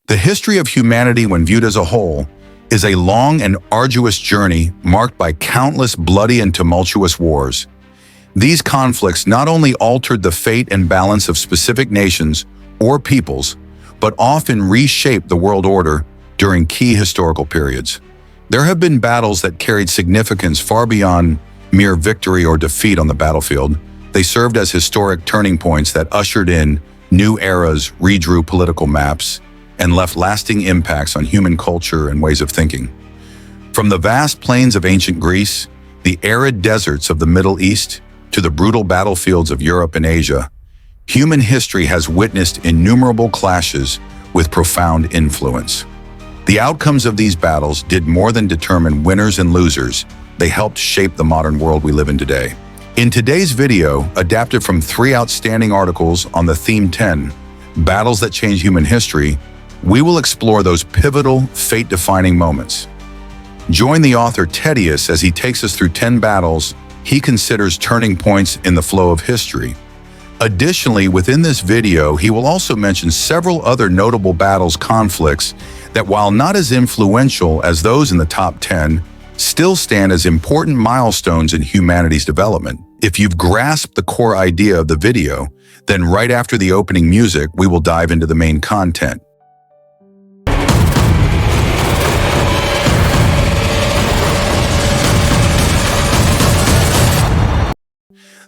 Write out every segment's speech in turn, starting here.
The history of humanity, when viewed as a whole, is a long and arduous journey marked by countless bloody and tumultuous wars. These conflicts not only altered the fate and balance of specific nations or peoples, but often reshaped the world order during key historical periods. There have been battles that carried significance far beyond mere victory or defeat on the battlefield. They served as historic turning points that ushered in new eras, redrew political maps, and left lasting impacts on human culture and ways of thinking. From the vast plains of ancient Greece, the arid deserts of the Middle East, to the brutal battlefields of Europe and Asia, human history has witnessed innumerable clashes with profound influence. The outcomes of these battles did more than determine winners and losers. They helped shape the modern world we live in today. In today's video, adapted from 3 outstanding articles on the theme 10, Battles That Change Human History, we will explore those pivotal, fate-defining moments. Join the author Thaddeus as he takes us through 10 battles he considers turning points in the flow of history. Additionally, within this video, he will also mention several other notable conflicts that, while not as influential as those in the top 10, still stand as important milestones in humanity's development. If you've grasped the core idea of the video, then right after the opening music, we will dive into the main content.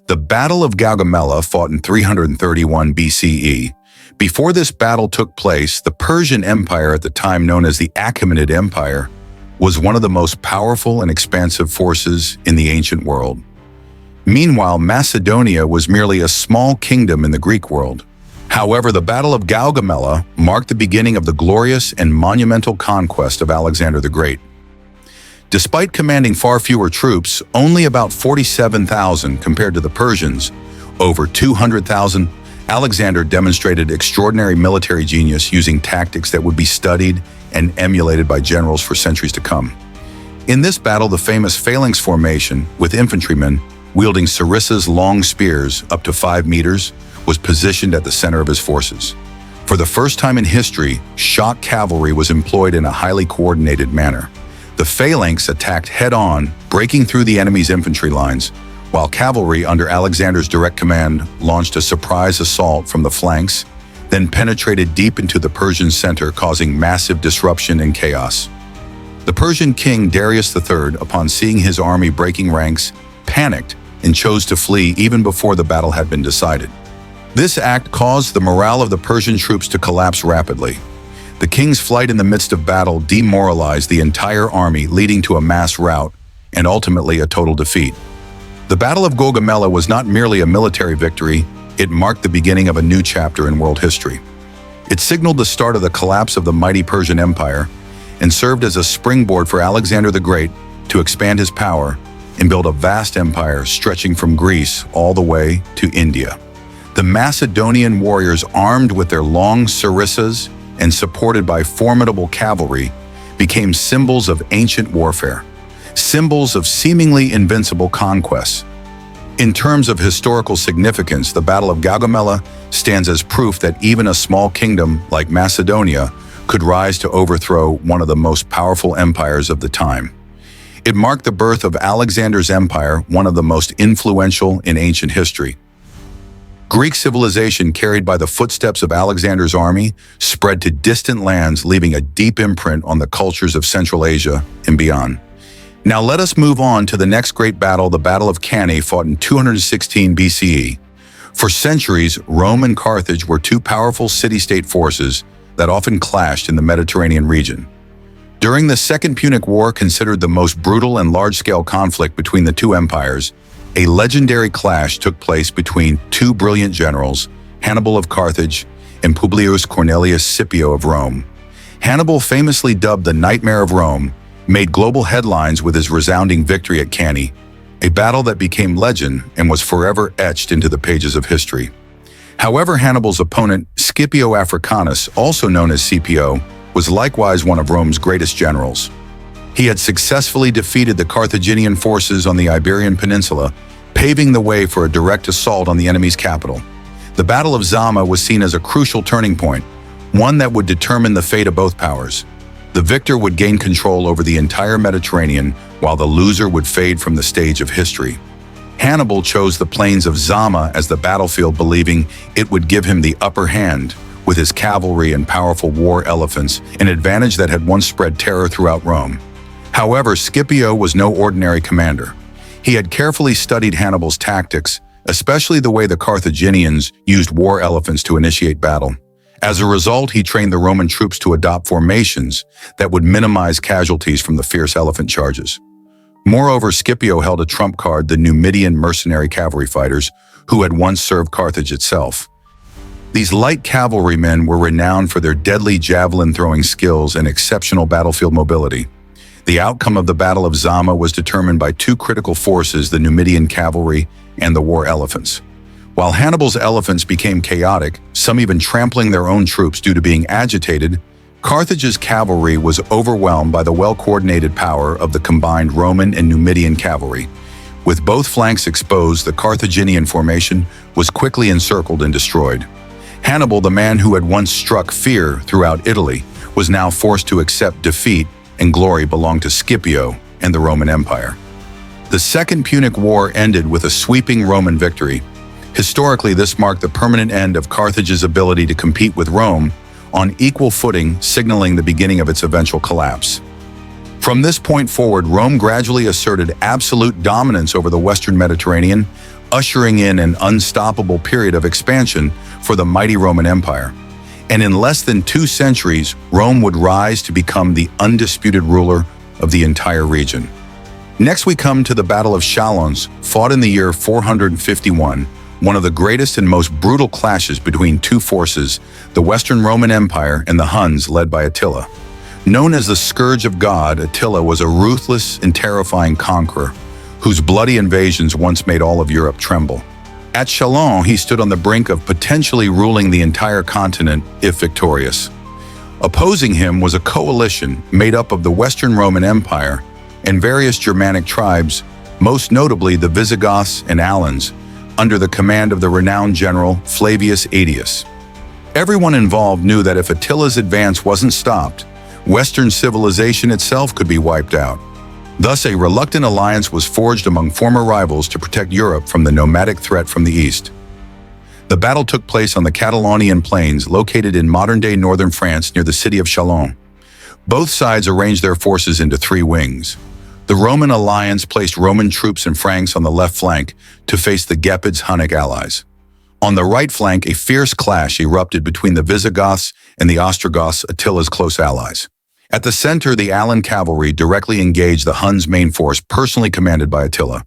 The Battle of Gaugamela, fought in 331 BCE. Before this battle took place, the Persian Empire, at the time known as the Achaemenid Empire, was one of the most powerful and expansive forces in the ancient world. Meanwhile, Macedonia was merely a small kingdom in the Greek world. However, the Battle of Gaugamela marked the beginning of the glorious and monumental conquest of Alexander the Great. Despite commanding far fewer troops, only about 47,000 compared to the Persians, over 200,000, Alexander demonstrated extraordinary military genius using tactics that would be studied and emulated by generals for centuries to come. In this battle, the famous phalanx formation, with infantrymen wielding sarissas, long spears up to 5 meters, was positioned at the center of his forces. For the first time in history, shock cavalry was employed in a highly coordinated manner. The phalanx attacked head-on, breaking through the enemy's infantry lines, while cavalry under Alexander's direct command launched a surprise assault from the flanks, then penetrated deep into the Persian center, causing massive disruption and chaos. The Persian king Darius III, upon seeing his army breaking ranks, panicked and chose to flee even before the battle had been decided. This act caused the morale of the Persian troops to collapse rapidly. The king's flight in the midst of battle demoralized the entire army, leading to a mass rout and ultimately a total defeat. The Battle of Gaugamela was not merely a military victory, it marked the beginning of a new chapter in world history. It signaled the start of the collapse of the mighty Persian Empire and served as a springboard for Alexander the Great to expand his power and build a vast empire stretching from Greece all the way to India. The Macedonian warriors, armed with their long sarissas and supported by formidable cavalry, became symbols of ancient warfare, symbols of seemingly invincible conquests. In terms of historical significance, the Battle of Gaugamela stands as proof that even a small kingdom like Macedonia could rise to overthrow one of the most powerful empires of the time. It marked the birth of Alexander's empire, one of the most influential in ancient history. Greek civilization, carried by the footsteps of Alexander's army, spread to distant lands, leaving a deep imprint on the cultures of Central Asia and beyond. Now let us move on to the next great battle, the Battle of Cannae, fought in 216 BCE. For centuries, Rome and Carthage were two powerful city-state forces that often clashed in the Mediterranean region. During the Second Punic War, considered the most brutal and large-scale conflict between the two empires, a legendary clash took place between two brilliant generals, Hannibal of Carthage and Publius Cornelius Scipio of Rome. Hannibal, famously dubbed the Nightmare of Rome, made global headlines with his resounding victory at Cannae, a battle that became legend and was forever etched into the pages of history. However, Hannibal's opponent, Scipio Africanus, also known as Scipio, was likewise one of Rome's greatest generals. He had successfully defeated the Carthaginian forces on the Iberian Peninsula, paving the way for a direct assault on the enemy's capital. The Battle of Zama was seen as a crucial turning point, one that would determine the fate of both powers. The victor would gain control over the entire Mediterranean, while the loser would fade from the stage of history. Hannibal chose the plains of Zama as the battlefield, believing it would give him the upper hand, with his cavalry and powerful war elephants, an advantage that had once spread terror throughout Rome. However, Scipio was no ordinary commander. He had carefully studied Hannibal's tactics, especially the way the Carthaginians used war elephants to initiate battle. As a result, he trained the Roman troops to adopt formations that would minimize casualties from the fierce elephant charges. Moreover, Scipio held a trump card: the Numidian mercenary cavalry fighters who had once served Carthage itself. These light cavalrymen were renowned for their deadly javelin-throwing skills and exceptional battlefield mobility. The outcome of the Battle of Zama was determined by two critical forces: the Numidian cavalry and the war elephants. While Hannibal's elephants became chaotic, some even trampling their own troops due to being agitated, Carthage's cavalry was overwhelmed by the well-coordinated power of the combined Roman and Numidian cavalry. With both flanks exposed, the Carthaginian formation was quickly encircled and destroyed. Hannibal, the man who had once struck fear throughout Italy, was now forced to accept defeat, and glory belonged to Scipio and the Roman Empire. The Second Punic War ended with a sweeping Roman victory. Historically, this marked the permanent end of Carthage's ability to compete with Rome on equal footing, signaling the beginning of its eventual collapse. From this point forward, Rome gradually asserted absolute dominance over the Western Mediterranean, ushering in an unstoppable period of expansion for the mighty Roman Empire. And in less than 2 centuries, Rome would rise to become the undisputed ruler of the entire region. Next, we come to the Battle of Chalons, fought in the year 451, one of the greatest and most brutal clashes between two forces, the Western Roman Empire and the Huns led by Attila. Known as the Scourge of God, Attila was a ruthless and terrifying conqueror, whose bloody invasions once made all of Europe tremble. At Chalons, he stood on the brink of potentially ruling the entire continent if victorious. Opposing him was a coalition made up of the Western Roman Empire and various Germanic tribes, most notably the Visigoths and Alans, under the command of the renowned general Flavius Aetius. Everyone involved knew that if Attila's advance wasn't stopped, Western civilization itself could be wiped out. Thus, a reluctant alliance was forged among former rivals to protect Europe from the nomadic threat from the east. The battle took place on the Catalonian plains, located in modern-day northern France near the city of Chalons. Both sides arranged their forces into 3 wings. The Roman alliance placed Roman troops and Franks on the left flank to face the Gepids' Hunnic allies. On the right flank, a fierce clash erupted between the Visigoths and the Ostrogoths, Attila's close allies. At the center, the Alan cavalry directly engaged the Huns' main force, personally commanded by Attila.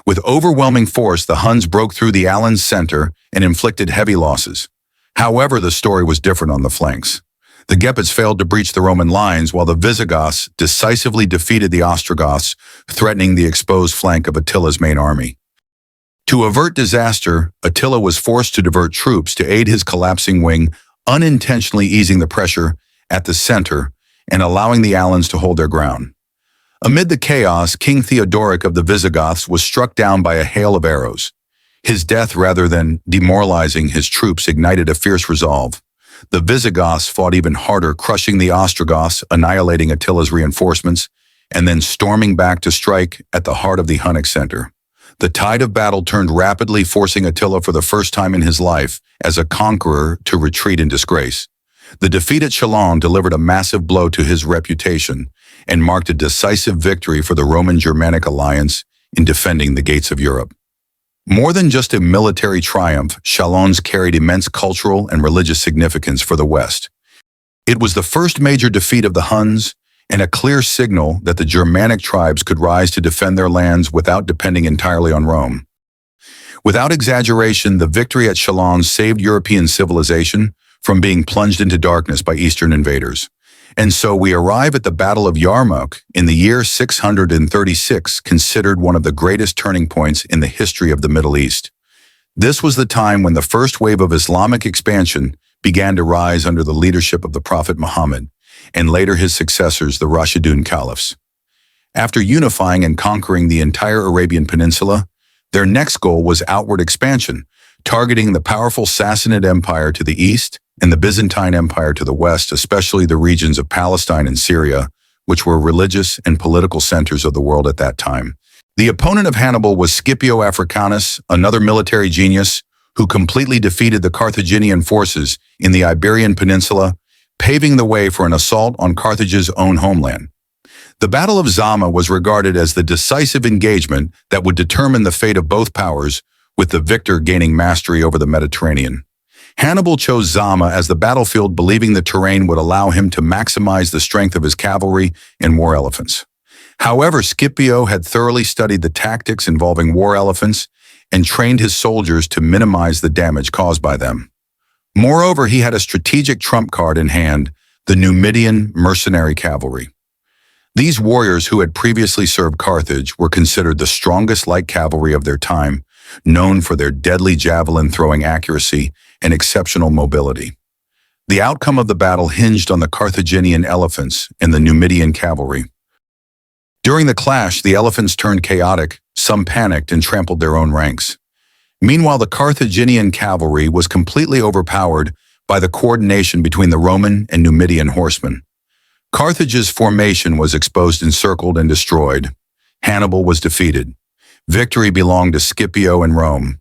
With overwhelming force, the Huns broke through the Alans' center and inflicted heavy losses. However, the story was different on the flanks. The Gepids failed to breach the Roman lines, while the Visigoths decisively defeated the Ostrogoths, threatening the exposed flank of Attila's main army. To avert disaster, Attila was forced to divert troops to aid his collapsing wing, unintentionally easing the pressure at the center and allowing the Alans to hold their ground. Amid the chaos, King Theodoric of the Visigoths was struck down by a hail of arrows. His death, rather than demoralizing his troops, ignited a fierce resolve. The Visigoths fought even harder, crushing the Ostrogoths, annihilating Attila's reinforcements, and then storming back to strike at the heart of the Hunnic center. The tide of battle turned rapidly, forcing Attila for the first time in his life as a conqueror to retreat in disgrace. The defeat at Chalons delivered a massive blow to his reputation and marked a decisive victory for the Roman-Germanic alliance in defending the gates of Europe. More than just a military triumph, Chalons carried immense cultural and religious significance for the West. It was the first major defeat of the Huns and a clear signal that the Germanic tribes could rise to defend their lands without depending entirely on Rome. Without exaggeration, the victory at Chalons saved European civilization from being plunged into darkness by Eastern invaders. And so we arrive at the Battle of Yarmouk in the year 636, considered one of the greatest turning points in the history of the Middle East. This was the time when the first wave of Islamic expansion began to rise under the leadership of the Prophet Muhammad, and later his successors, the Rashidun Caliphs. After unifying and conquering the entire Arabian Peninsula, their next goal was outward expansion, targeting the powerful Sassanid Empire to the east and the Byzantine Empire to the west, especially the regions of Palestine and Syria, which were religious and political centers of the world at that time. The opponent of Hannibal was Scipio Africanus, another military genius who completely defeated the Carthaginian forces in the Iberian Peninsula, paving the way for an assault on Carthage's own homeland. The Battle of Zama was regarded as the decisive engagement that would determine the fate of both powers, with the victor gaining mastery over the Mediterranean. Hannibal chose Zama as the battlefield, believing the terrain would allow him to maximize the strength of his cavalry and war elephants. However, Scipio had thoroughly studied the tactics involving war elephants and trained his soldiers to minimize the damage caused by them. Moreover, he had a strategic trump card in hand, the Numidian mercenary cavalry. These warriors, who had previously served Carthage, were considered the strongest light cavalry of their time, known for their deadly javelin-throwing accuracy and exceptional mobility. The outcome of the battle hinged on the Carthaginian elephants and the Numidian cavalry. During the clash, the elephants turned chaotic, some panicked and trampled their own ranks. Meanwhile, the Carthaginian cavalry was completely overpowered by the coordination between the Roman and Numidian horsemen. Carthage's formation was exposed, encircled, and destroyed. Hannibal was defeated. Victory belonged to Scipio and Rome.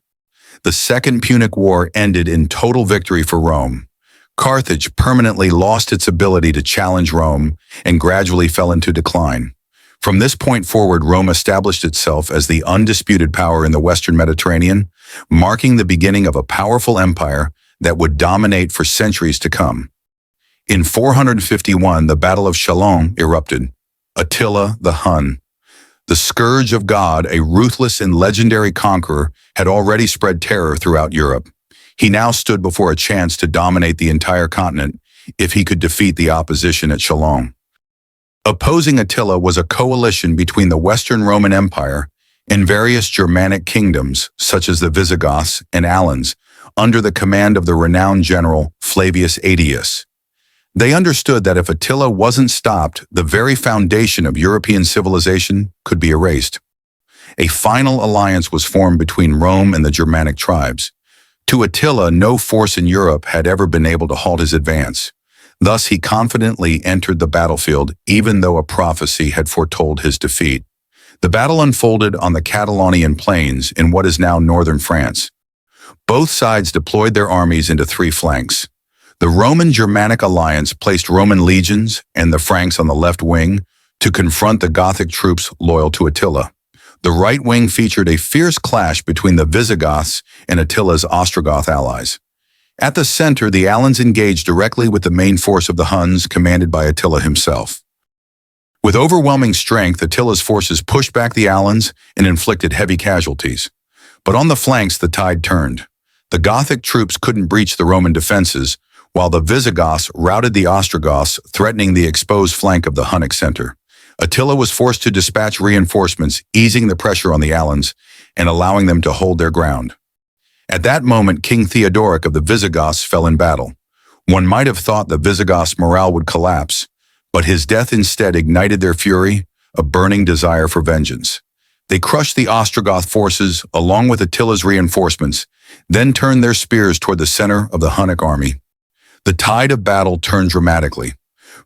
The Second Punic War ended in total victory for Rome. Carthage permanently lost its ability to challenge Rome and gradually fell into decline. From this point forward, Rome established itself as the undisputed power in the Western Mediterranean, marking the beginning of a powerful empire that would dominate for centuries to come. In 451, the Battle of Chalons erupted. Attila the Hun, the scourge of God, a ruthless and legendary conqueror, had already spread terror throughout Europe. He now stood before a chance to dominate the entire continent if he could defeat the opposition at Chalons. Opposing Attila was a coalition between the Western Roman Empire and various Germanic kingdoms, such as the Visigoths and Alans, under the command of the renowned general Flavius Aetius. They understood that if Attila wasn't stopped, the very foundation of European civilization could be erased. A final alliance was formed between Rome and the Germanic tribes. To Attila, no force in Europe had ever been able to halt his advance. Thus, he confidently entered the battlefield, even though a prophecy had foretold his defeat. The battle unfolded on the Catalonian plains in what is now northern France. Both sides deployed their armies into three flanks. The Roman-Germanic alliance placed Roman legions and the Franks on the left wing to confront the Gothic troops loyal to Attila. The right wing featured a fierce clash between the Visigoths and Attila's Ostrogoth allies. At the center, the Alans engaged directly with the main force of the Huns, commanded by Attila himself. With overwhelming strength, Attila's forces pushed back the Alans and inflicted heavy casualties. But on the flanks, the tide turned. The Gothic troops couldn't breach the Roman defenses, while the Visigoths routed the Ostrogoths, threatening the exposed flank of the Hunnic center. Attila was forced to dispatch reinforcements, easing the pressure on the Alans and allowing them to hold their ground. At that moment, King Theodoric of the Visigoths fell in battle. One might have thought the Visigoths' morale would collapse, but his death instead ignited their fury, a burning desire for vengeance. They crushed the Ostrogoth forces along with Attila's reinforcements, then turned their spears toward the center of the Hunnic army. The tide of battle turned dramatically.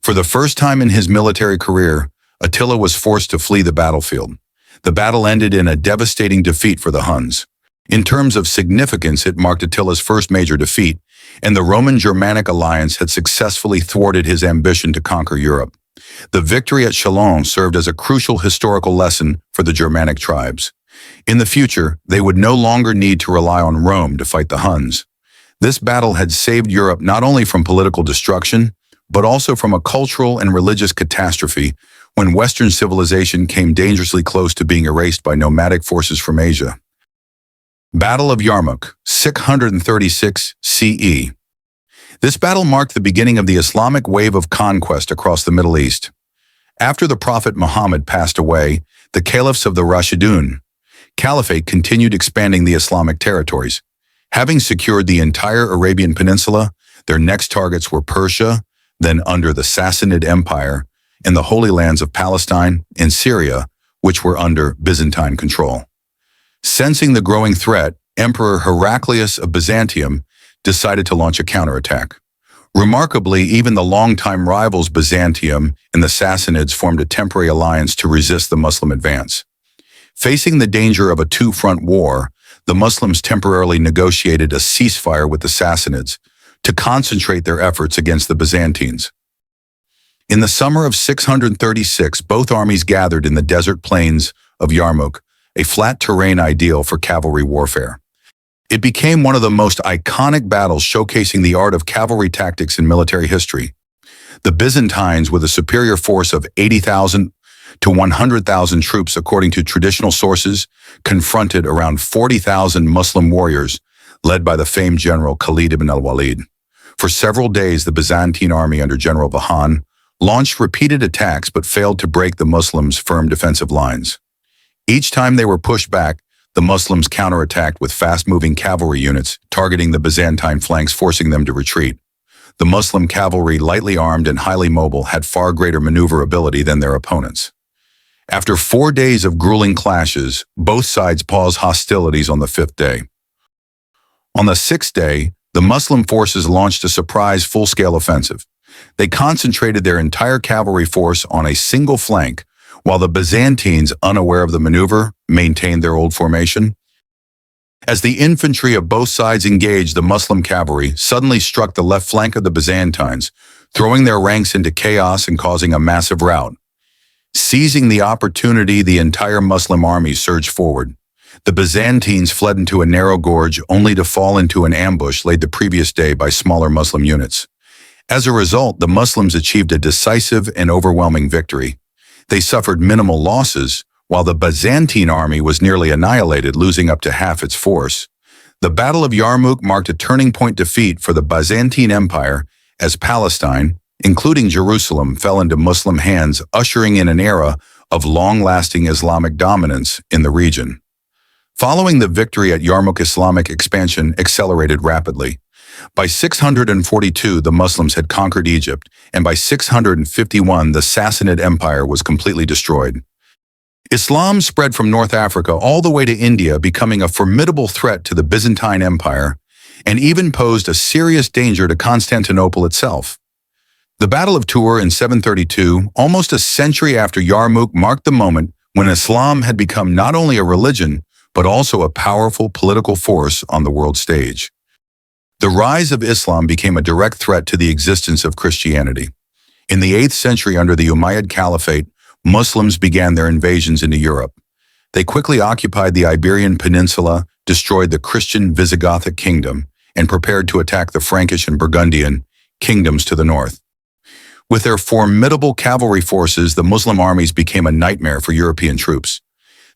For the first time in his military career, Attila was forced to flee the battlefield. The battle ended in a devastating defeat for the Huns. In terms of significance, it marked Attila's first major defeat, and the Roman-Germanic alliance had successfully thwarted his ambition to conquer Europe. The victory at Chalons served as a crucial historical lesson for the Germanic tribes. In the future, they would no longer need to rely on Rome to fight the Huns. This battle had saved Europe not only from political destruction, but also from a cultural and religious catastrophe when Western civilization came dangerously close to being erased by nomadic forces from Asia. Battle of Yarmouk, 636 CE. This battle marked the beginning of the Islamic wave of conquest across the Middle East. After the Prophet Muhammad passed away, the caliphs of the Rashidun Caliphate continued expanding the Islamic territories. Having secured the entire Arabian Peninsula, their next targets were Persia, then under the Sassanid Empire, and the Holy Lands of Palestine and Syria, which were under Byzantine control. Sensing the growing threat, Emperor Heraclius of Byzantium decided to launch a counterattack. Remarkably, even the longtime rivals Byzantium and the Sassanids formed a temporary alliance to resist the Muslim advance. Facing the danger of a two-front war, the Muslims temporarily negotiated a ceasefire with the Sassanids to concentrate their efforts against the Byzantines. In the summer of 636, both armies gathered in the desert plains of Yarmouk, a flat terrain ideal for cavalry warfare. It became one of the most iconic battles showcasing the art of cavalry tactics in military history. The Byzantines, with a superior force of 80,000 to 100,000 troops according to traditional sources, confronted around 40,000 Muslim warriors, led by the famed general Khalid ibn al-Walid. For several days, the Byzantine army under General Vahan launched repeated attacks but failed to break the Muslims' firm defensive lines. Each time they were pushed back, the Muslims counterattacked with fast-moving cavalry units, targeting the Byzantine flanks, forcing them to retreat. The Muslim cavalry, lightly armed and highly mobile, had far greater maneuverability than their opponents. After 4 days of grueling clashes, both sides paused hostilities on the 5th day. On the 6th day, the Muslim forces launched a surprise full-scale offensive. They concentrated their entire cavalry force on a single flank, while the Byzantines, unaware of the maneuver, maintained their old formation. As the infantry of both sides engaged, the Muslim cavalry suddenly struck the left flank of the Byzantines, throwing their ranks into chaos and causing a massive rout. Seizing the opportunity, the entire Muslim army surged forward. The Byzantines fled into a narrow gorge, only to fall into an ambush laid the previous day by smaller Muslim units. As a result, the Muslims achieved a decisive and overwhelming victory. They suffered minimal losses, while the Byzantine army was nearly annihilated, losing up to half its force. The Battle of Yarmouk marked a turning point defeat for the Byzantine Empire as Palestine, including Jerusalem, fell into Muslim hands, ushering in an era of long-lasting Islamic dominance in the region. Following the victory at Yarmouk, Islamic expansion accelerated rapidly. By 642, the Muslims had conquered Egypt, and by 651, the Sassanid Empire was completely destroyed. Islam spread from North Africa all the way to India, becoming a formidable threat to the Byzantine Empire, and even posed a serious danger to Constantinople itself. The Battle of Tours in 732, almost a century after Yarmouk, marked the moment when Islam had become not only a religion, but also a powerful political force on the world stage. The rise of Islam became a direct threat to the existence of Christianity. In the 8th century, under the Umayyad Caliphate, Muslims began their invasions into Europe. They quickly occupied the Iberian Peninsula, destroyed the Christian Visigothic kingdom, and prepared to attack the Frankish and Burgundian kingdoms to the north. With their formidable cavalry forces, the Muslim armies became a nightmare for European troops.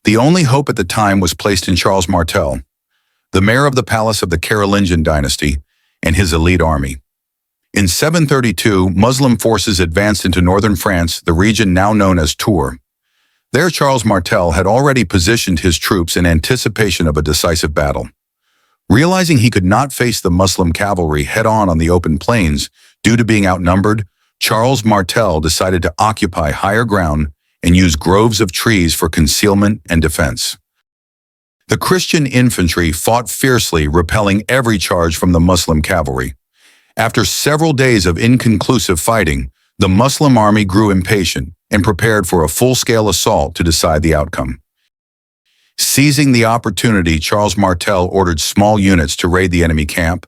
The only hope at the time was placed in Charles Martel, the mayor of the palace of the Carolingian dynasty, and his elite army. In 732, Muslim forces advanced into northern France, the region now known as Tours. There, Charles Martel had already positioned his troops in anticipation of a decisive battle. Realizing he could not face the Muslim cavalry head-on on the open plains due to being outnumbered, Charles Martel decided to occupy higher ground and use groves of trees for concealment and defense. The Christian infantry fought fiercely, repelling every charge from the Muslim cavalry. After several days of inconclusive fighting, the Muslim army grew impatient and prepared for a full-scale assault to decide the outcome. Seizing the opportunity, Charles Martel ordered small units to raid the enemy camp,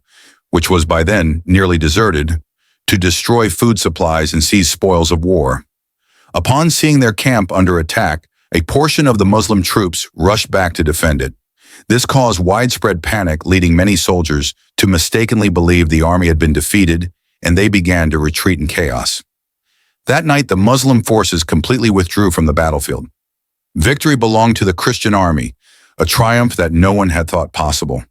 which was by then nearly deserted, to destroy food supplies and seize spoils of war. Upon seeing their camp under attack, a portion of the Muslim troops rushed back to defend it. This caused widespread panic, leading many soldiers to mistakenly believe the army had been defeated, and they began to retreat in chaos. That night, the Muslim forces completely withdrew from the battlefield. Victory belonged to the Christian army, a triumph that no one had thought possible.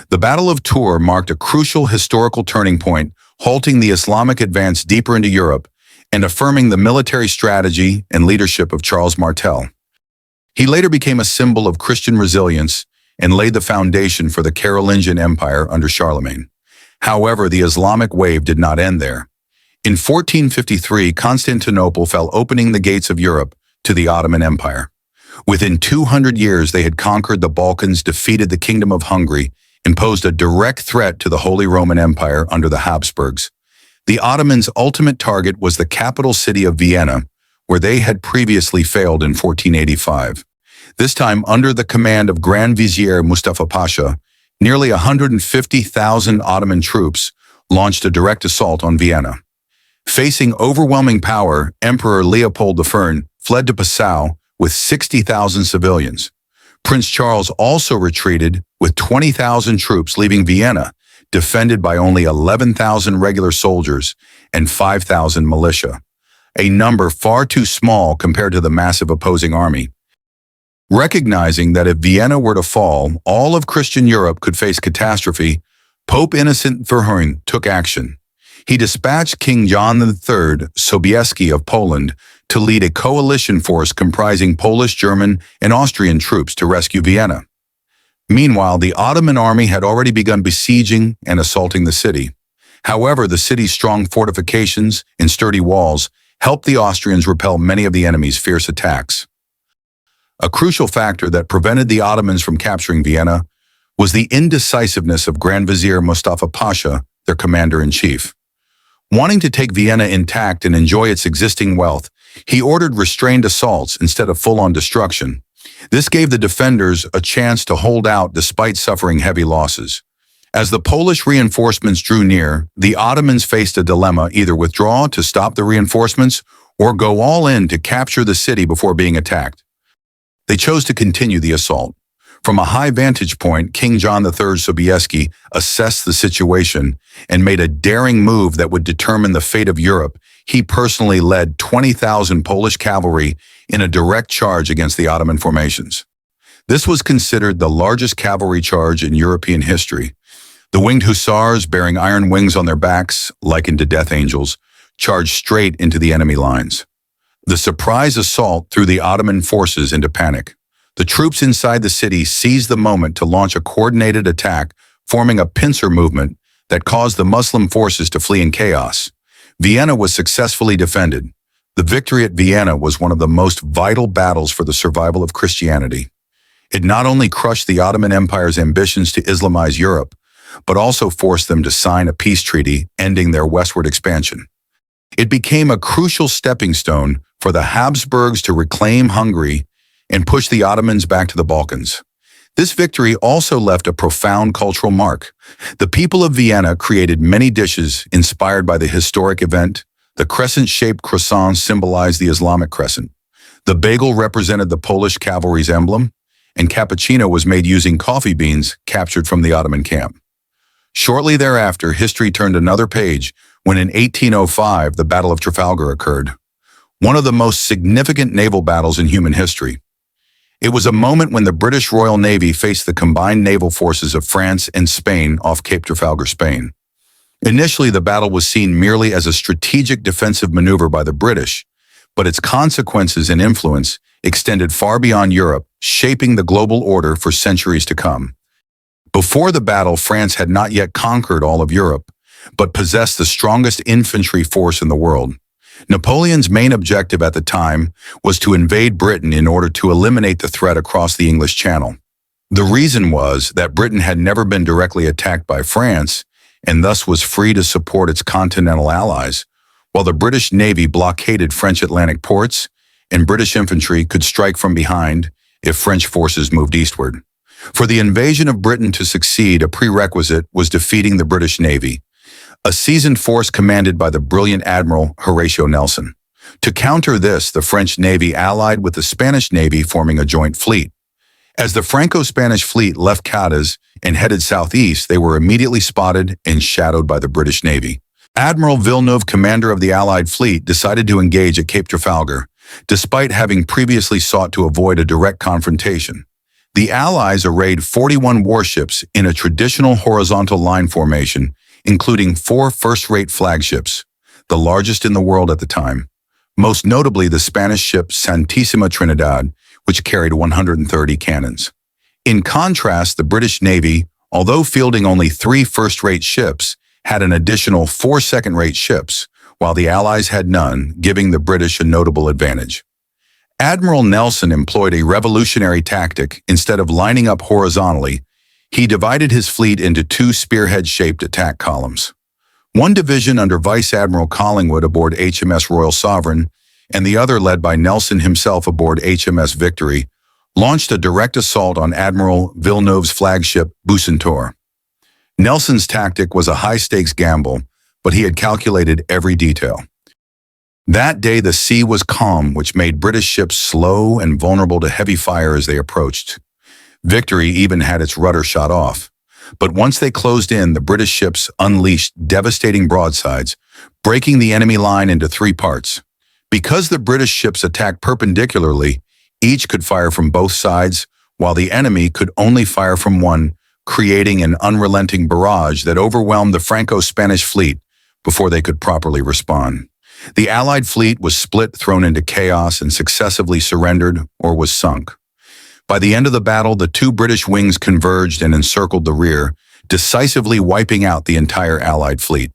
The Battle of Tours marked a crucial historical turning point, halting the Islamic advance deeper into Europe and affirming the military strategy and leadership of Charles Martel. He later became a symbol of Christian resilience and laid the foundation for the Carolingian Empire under Charlemagne. However, the Islamic wave did not end there. In 1453, Constantinople fell, opening the gates of Europe to the Ottoman Empire. Within 200 years, they had conquered the Balkans, defeated the Kingdom of Hungary, and posed a direct threat to the Holy Roman Empire under the Habsburgs. The Ottomans' ultimate target was the capital city of Vienna, where they had previously failed in 1485. This time under the command of Grand Vizier Mustafa Pasha, nearly 150,000 Ottoman troops launched a direct assault on Vienna. Facing overwhelming power, Emperor Leopold I fled to Passau with 60,000 civilians. Prince Charles also retreated with 20,000 troops, leaving Vienna defended by only 11,000 regular soldiers and 5,000 militia, a number far too small compared to the massive opposing army. Recognizing that if Vienna were to fall, all of Christian Europe could face catastrophe, Pope Innocent III took action. He dispatched King John III Sobieski of Poland to lead a coalition force comprising Polish, German, and Austrian troops to rescue Vienna. Meanwhile, the Ottoman army had already begun besieging and assaulting the city. However, the city's strong fortifications and sturdy walls helped the Austrians repel many of the enemy's fierce attacks. A crucial factor that prevented the Ottomans from capturing Vienna was the indecisiveness of Grand Vizier Mustafa Pasha, their commander-in-chief. Wanting to take Vienna intact and enjoy its existing wealth, he ordered restrained assaults instead of full-on destruction. This gave the defenders a chance to hold out despite suffering heavy losses. As the Polish reinforcements drew near, the Ottomans faced a dilemma: either withdraw to stop the reinforcements or go all in to capture the city before being attacked. They chose to continue the assault. From a high vantage point, King John III Sobieski assessed the situation and made a daring move that would determine the fate of Europe. He personally led 20,000 Polish cavalry in a direct charge against the Ottoman formations. This was considered the largest cavalry charge in European history. The winged hussars, bearing iron wings on their backs, likened to death angels, charged straight into the enemy lines. The surprise assault threw the Ottoman forces into panic. The troops inside the city seized the moment to launch a coordinated attack, forming a pincer movement that caused the Muslim forces to flee in chaos. Vienna was successfully defended. The victory at Vienna was one of the most vital battles for the survival of Christianity. It not only crushed the Ottoman Empire's ambitions to Islamize Europe, but also forced them to sign a peace treaty ending their westward expansion. It became a crucial stepping stone for the Habsburgs to reclaim Hungary and push the Ottomans back to the Balkans. This victory also left a profound cultural mark. The people of Vienna created many dishes inspired by the historic event. The crescent-shaped croissant symbolized the Islamic crescent. The bagel represented the Polish cavalry's emblem, and cappuccino was made using coffee beans captured from the Ottoman camp. Shortly thereafter, history turned another page when in 1805 the Battle of Trafalgar occurred, one of the most significant naval battles in human history. It was a moment when the British Royal Navy faced the combined naval forces of France and Spain off Cape Trafalgar, Spain. Initially, the battle was seen merely as a strategic defensive maneuver by the British, but its consequences and influence extended far beyond Europe, shaping the global order for centuries to come. Before the battle, France had not yet conquered all of Europe, but possessed the strongest infantry force in the world. Napoleon's main objective at the time was to invade Britain in order to eliminate the threat across the English Channel. The reason was that Britain had never been directly attacked by France and thus was free to support its continental allies, while the British Navy blockaded French Atlantic ports and British infantry could strike from behind if French forces moved eastward. For the invasion of Britain to succeed, a prerequisite was defeating the British Navy, a seasoned force commanded by the brilliant Admiral Horatio Nelson. To counter this, the French Navy allied with the Spanish Navy, forming a joint fleet. As the Franco-Spanish fleet left Cadiz and headed southeast, they were immediately spotted and shadowed by the British Navy. Admiral Villeneuve, commander of the Allied fleet, decided to engage at Cape Trafalgar, despite having previously sought to avoid a direct confrontation. The Allies arrayed 41 warships in a traditional horizontal line formation, including 4 first-rate flagships, the largest in the world at the time, most notably the Spanish ship Santísima Trinidad, which carried 130 cannons. In contrast, the British Navy, although fielding only 3 first-rate ships, had an additional 4 second-rate ships, while the Allies had none, giving the British a notable advantage. Admiral Nelson employed a revolutionary tactic. Instead of lining up horizontally, he divided his fleet into 2 spearhead-shaped attack columns. One division under Vice Admiral Collingwood aboard HMS Royal Sovereign, and the other led by Nelson himself aboard HMS Victory, launched a direct assault on Admiral Villeneuve's flagship Bucentaure. Nelson's tactic was a high-stakes gamble, but he had calculated every detail. That day the sea was calm, which made British ships slow and vulnerable to heavy fire as they approached. Victory even had its rudder shot off. But once they closed in, the British ships unleashed devastating broadsides, breaking the enemy line into three parts. Because the British ships attacked perpendicularly, each could fire from both sides, while the enemy could only fire from one, creating an unrelenting barrage that overwhelmed the Franco-Spanish fleet before they could properly respond. The Allied fleet was split, thrown into chaos, and successively surrendered or was sunk. By the end of the battle, the two British wings converged and encircled the rear, decisively wiping out the entire Allied fleet.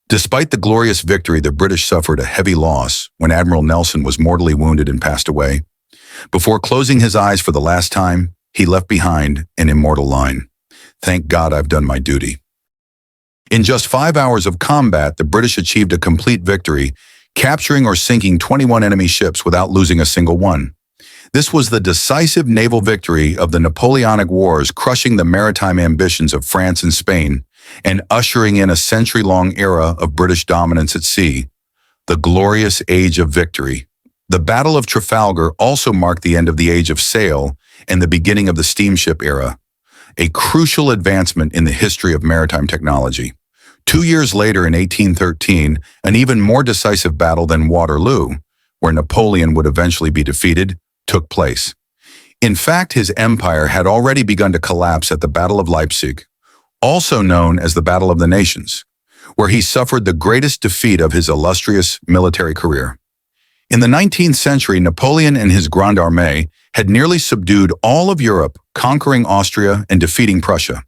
Despite the glorious victory, the British suffered a heavy loss when Admiral Nelson was mortally wounded and passed away. Before closing his eyes for the last time, he left behind an immortal line: "Thank God I've done my duty." In just 5 hours of combat, the British achieved a complete victory, capturing or sinking 21 enemy ships without losing a single one. This was the decisive naval victory of the Napoleonic Wars, crushing the maritime ambitions of France and Spain and ushering in a century-long era of British dominance at sea, the glorious Age of Victory. The Battle of Trafalgar also marked the end of the Age of Sail and the beginning of the steamship era, a crucial advancement in the history of maritime technology. 2 years later, in 1813, an even more decisive battle than Waterloo, where Napoleon would eventually be defeated, took place. In fact, his empire had already begun to collapse at the Battle of Leipzig, also known as the Battle of the Nations, where he suffered the greatest defeat of his illustrious military career. In the 19th century, Napoleon and his Grande Armée had nearly subdued all of Europe, conquering Austria and defeating Prussia.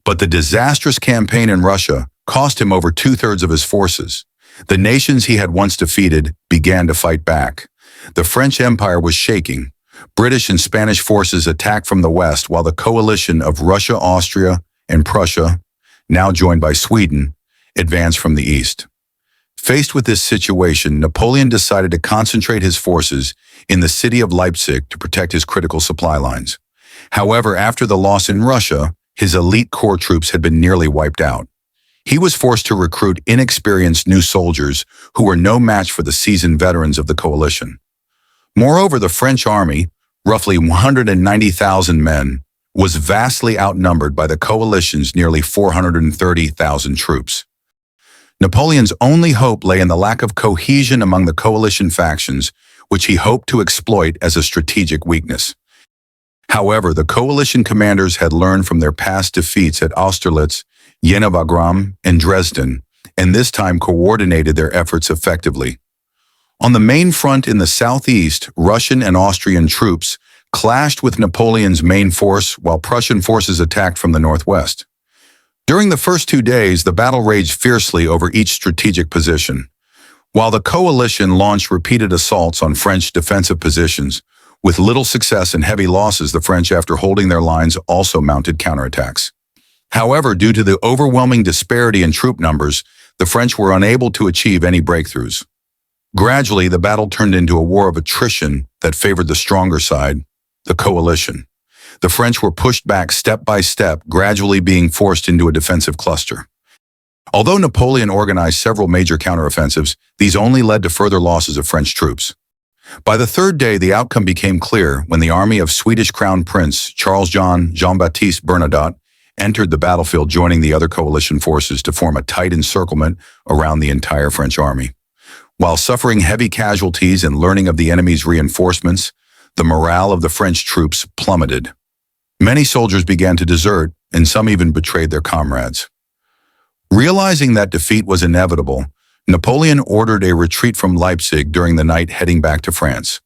But the disastrous campaign in Russia cost him over 2/3 of his forces. The nations he had once defeated began to fight back. The French Empire was shaking. British and Spanish forces attacked from the west, while the coalition of Russia, Austria, and Prussia, now joined by Sweden, advanced from the east. Faced with this situation, Napoleon decided to concentrate his forces in the city of Leipzig to protect his critical supply lines. However, after the loss in Russia, his elite core troops had been nearly wiped out. He was forced to recruit inexperienced new soldiers who were no match for the seasoned veterans of the coalition. Moreover, the French army, roughly 190,000 men, was vastly outnumbered by the coalition's nearly 430,000 troops. Napoleon's only hope lay in the lack of cohesion among the coalition factions, which he hoped to exploit as a strategic weakness. However, the coalition commanders had learned from their past defeats at Austerlitz, Jena Wagram, and Dresden, and this time coordinated their efforts effectively. On the main front in the southeast, Russian and Austrian troops clashed with Napoleon's main force, while Prussian forces attacked from the northwest. During the first 2 days, the battle raged fiercely over each strategic position. While the coalition launched repeated assaults on French defensive positions, with little success and heavy losses, the French, after holding their lines, also mounted counterattacks. However, due to the overwhelming disparity in troop numbers, the French were unable to achieve any breakthroughs. Gradually, the battle turned into a war of attrition that favored the stronger side, the coalition. The French were pushed back step by step, gradually being forced into a defensive cluster. Although Napoleon organized several major counteroffensives, these only led to further losses of French troops. By the third day, the outcome became clear when the army of Swedish Crown Prince Charles Jean-Baptiste Bernadotte entered the battlefield, joining the other coalition forces to form a tight encirclement around the entire French army. While suffering heavy casualties and learning of the enemy's reinforcements, the morale of the French troops plummeted. Many soldiers began to desert, and some even betrayed their comrades. Realizing that defeat was inevitable, Napoleon ordered a retreat from Leipzig during the night, heading back to France.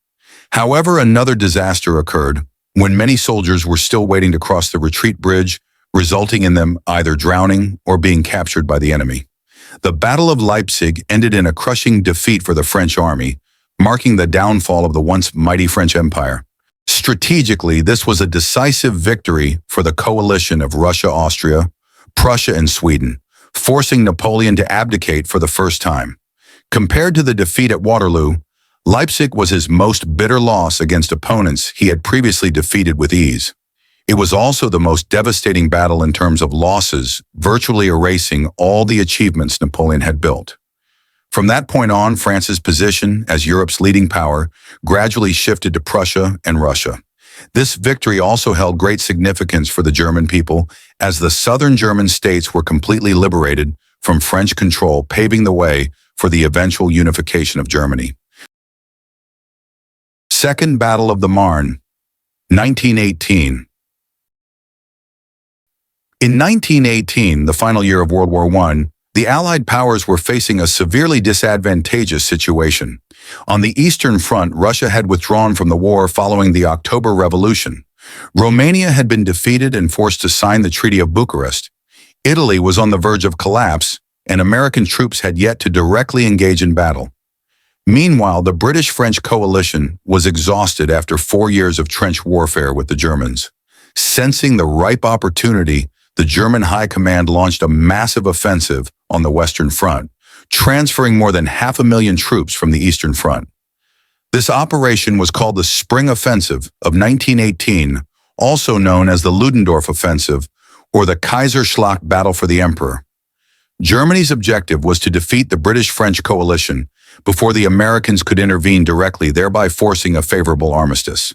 However, another disaster occurred when many soldiers were still waiting to cross the retreat bridge, resulting in them either drowning or being captured by the enemy. The Battle of Leipzig ended in a crushing defeat for the French army, marking the downfall of the once mighty French Empire. Strategically, this was a decisive victory for the coalition of Russia, Austria, Prussia, and Sweden, forcing Napoleon to abdicate for the first time. Compared to the defeat at Waterloo, Leipzig was his most bitter loss against opponents he had previously defeated with ease. It was also the most devastating battle in terms of losses, virtually erasing all the achievements Napoleon had built. From that point on, France's position as Europe's leading power gradually shifted to Prussia and Russia. This victory also held great significance for the German people, as the southern German states were completely liberated from French control, paving the way for the eventual unification of Germany. Second Battle of the Marne, 1918. In 1918, the final year of World War I, the Allied powers were facing a severely disadvantageous situation. On the Eastern Front, Russia had withdrawn from the war following the October Revolution. Romania had been defeated and forced to sign the Treaty of Bucharest. Italy was on the verge of collapse, and American troops had yet to directly engage in battle. Meanwhile, the British-French coalition was exhausted after 4 years of trench warfare with the Germans. Sensing the ripe opportunity, the German High Command launched a massive offensive on the Western Front, transferring more than 500,000 troops from the Eastern Front. This operation was called the Spring Offensive of 1918, also known as the Ludendorff Offensive or the Kaiserschlacht Battle for the Emperor. Germany's objective was to defeat the British-French coalition before the Americans could intervene directly, thereby forcing a favorable armistice.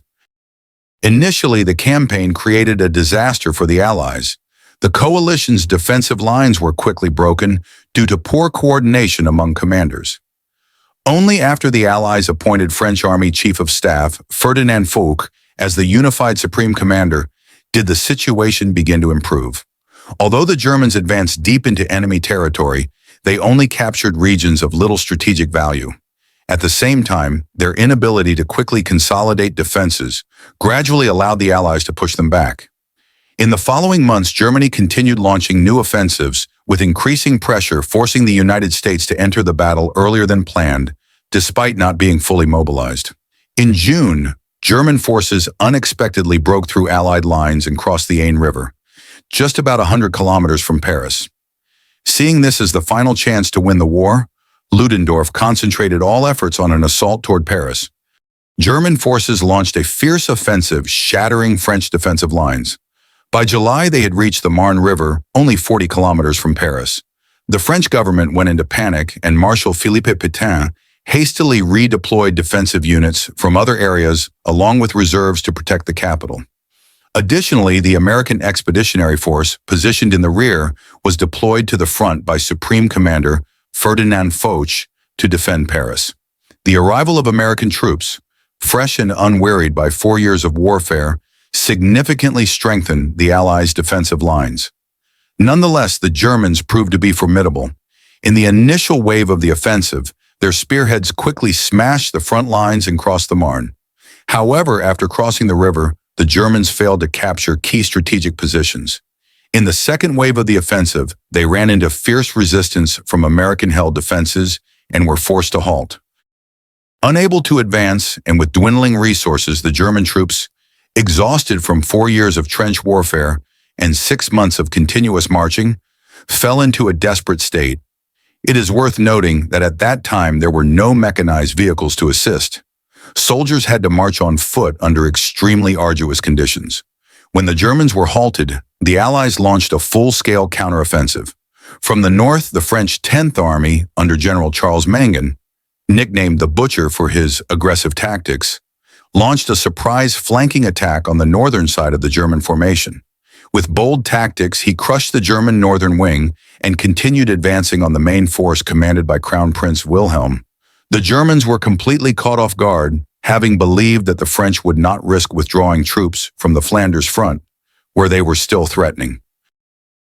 Initially, the campaign created a disaster for the Allies. The coalition's defensive lines were quickly broken due to poor coordination among commanders. Only after the Allies appointed French Army Chief of Staff Ferdinand Foch as the unified Supreme Commander did the situation begin to improve. Although the Germans advanced deep into enemy territory, they only captured regions of little strategic value. At the same time, their inability to quickly consolidate defenses gradually allowed the Allies to push them back. In the following months, Germany continued launching new offensives, with increasing pressure forcing the United States to enter the battle earlier than planned, despite not being fully mobilized. In June, German forces unexpectedly broke through Allied lines and crossed the Aisne River, just about 100 kilometers from Paris. Seeing this as the final chance to win the war, Ludendorff concentrated all efforts on an assault toward Paris. German forces launched a fierce offensive, shattering French defensive lines. By July, they had reached the Marne River, only 40 kilometers from Paris. The French government went into panic, and Marshal Philippe Pétain hastily redeployed defensive units from other areas along with reserves to protect the capital. Additionally, the American Expeditionary Force, positioned in the rear, was deployed to the front by Supreme Commander Ferdinand Foch to defend Paris. The arrival of American troops, fresh and unwearied by 4 years of warfare, significantly strengthened the Allies' defensive lines. Nonetheless, the Germans proved to be formidable. In the initial wave of the offensive, their spearheads quickly smashed the front lines and crossed the Marne. However, after crossing the river, the Germans failed to capture key strategic positions. In the second wave of the offensive, they ran into fierce resistance from American-held defenses and were forced to halt. Unable to advance and with dwindling resources, the German troops, exhausted from 4 years of trench warfare and 6 months of continuous marching, fell into a desperate state. It is worth noting that at that time there were no mechanized vehicles to assist. Soldiers had to march on foot under extremely arduous conditions. When the Germans were halted, the Allies launched a full-scale counteroffensive. From the north, the French 10th Army, under General Charles Mangin, nicknamed the Butcher for his aggressive tactics, launched a surprise flanking attack on the northern side of the German formation. With bold tactics, he crushed the German northern wing and continued advancing on the main force commanded by Crown Prince Wilhelm. The Germans were completely caught off guard, having believed that the French would not risk withdrawing troops from the Flanders front, where they were still threatening.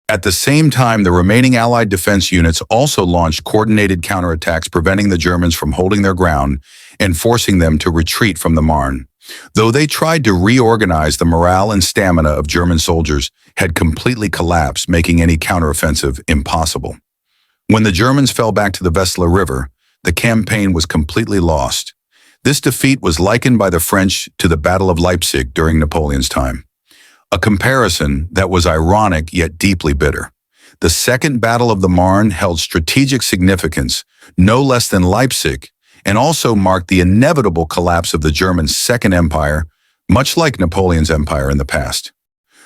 At the same time, the remaining Allied defense units also launched coordinated counterattacks, preventing the Germans from holding their ground and forcing them to retreat from the Marne. Though they tried to reorganize, the morale and stamina of German soldiers had completely collapsed, making any counteroffensive impossible. When the Germans fell back to the Vesle River, the campaign was completely lost. This defeat was likened by the French to the Battle of Leipzig during Napoleon's time. A comparison that was ironic yet deeply bitter. The Second Battle of the Marne held strategic significance, no less than Leipzig, and also marked the inevitable collapse of the German Second Empire, much like Napoleon's empire in the past.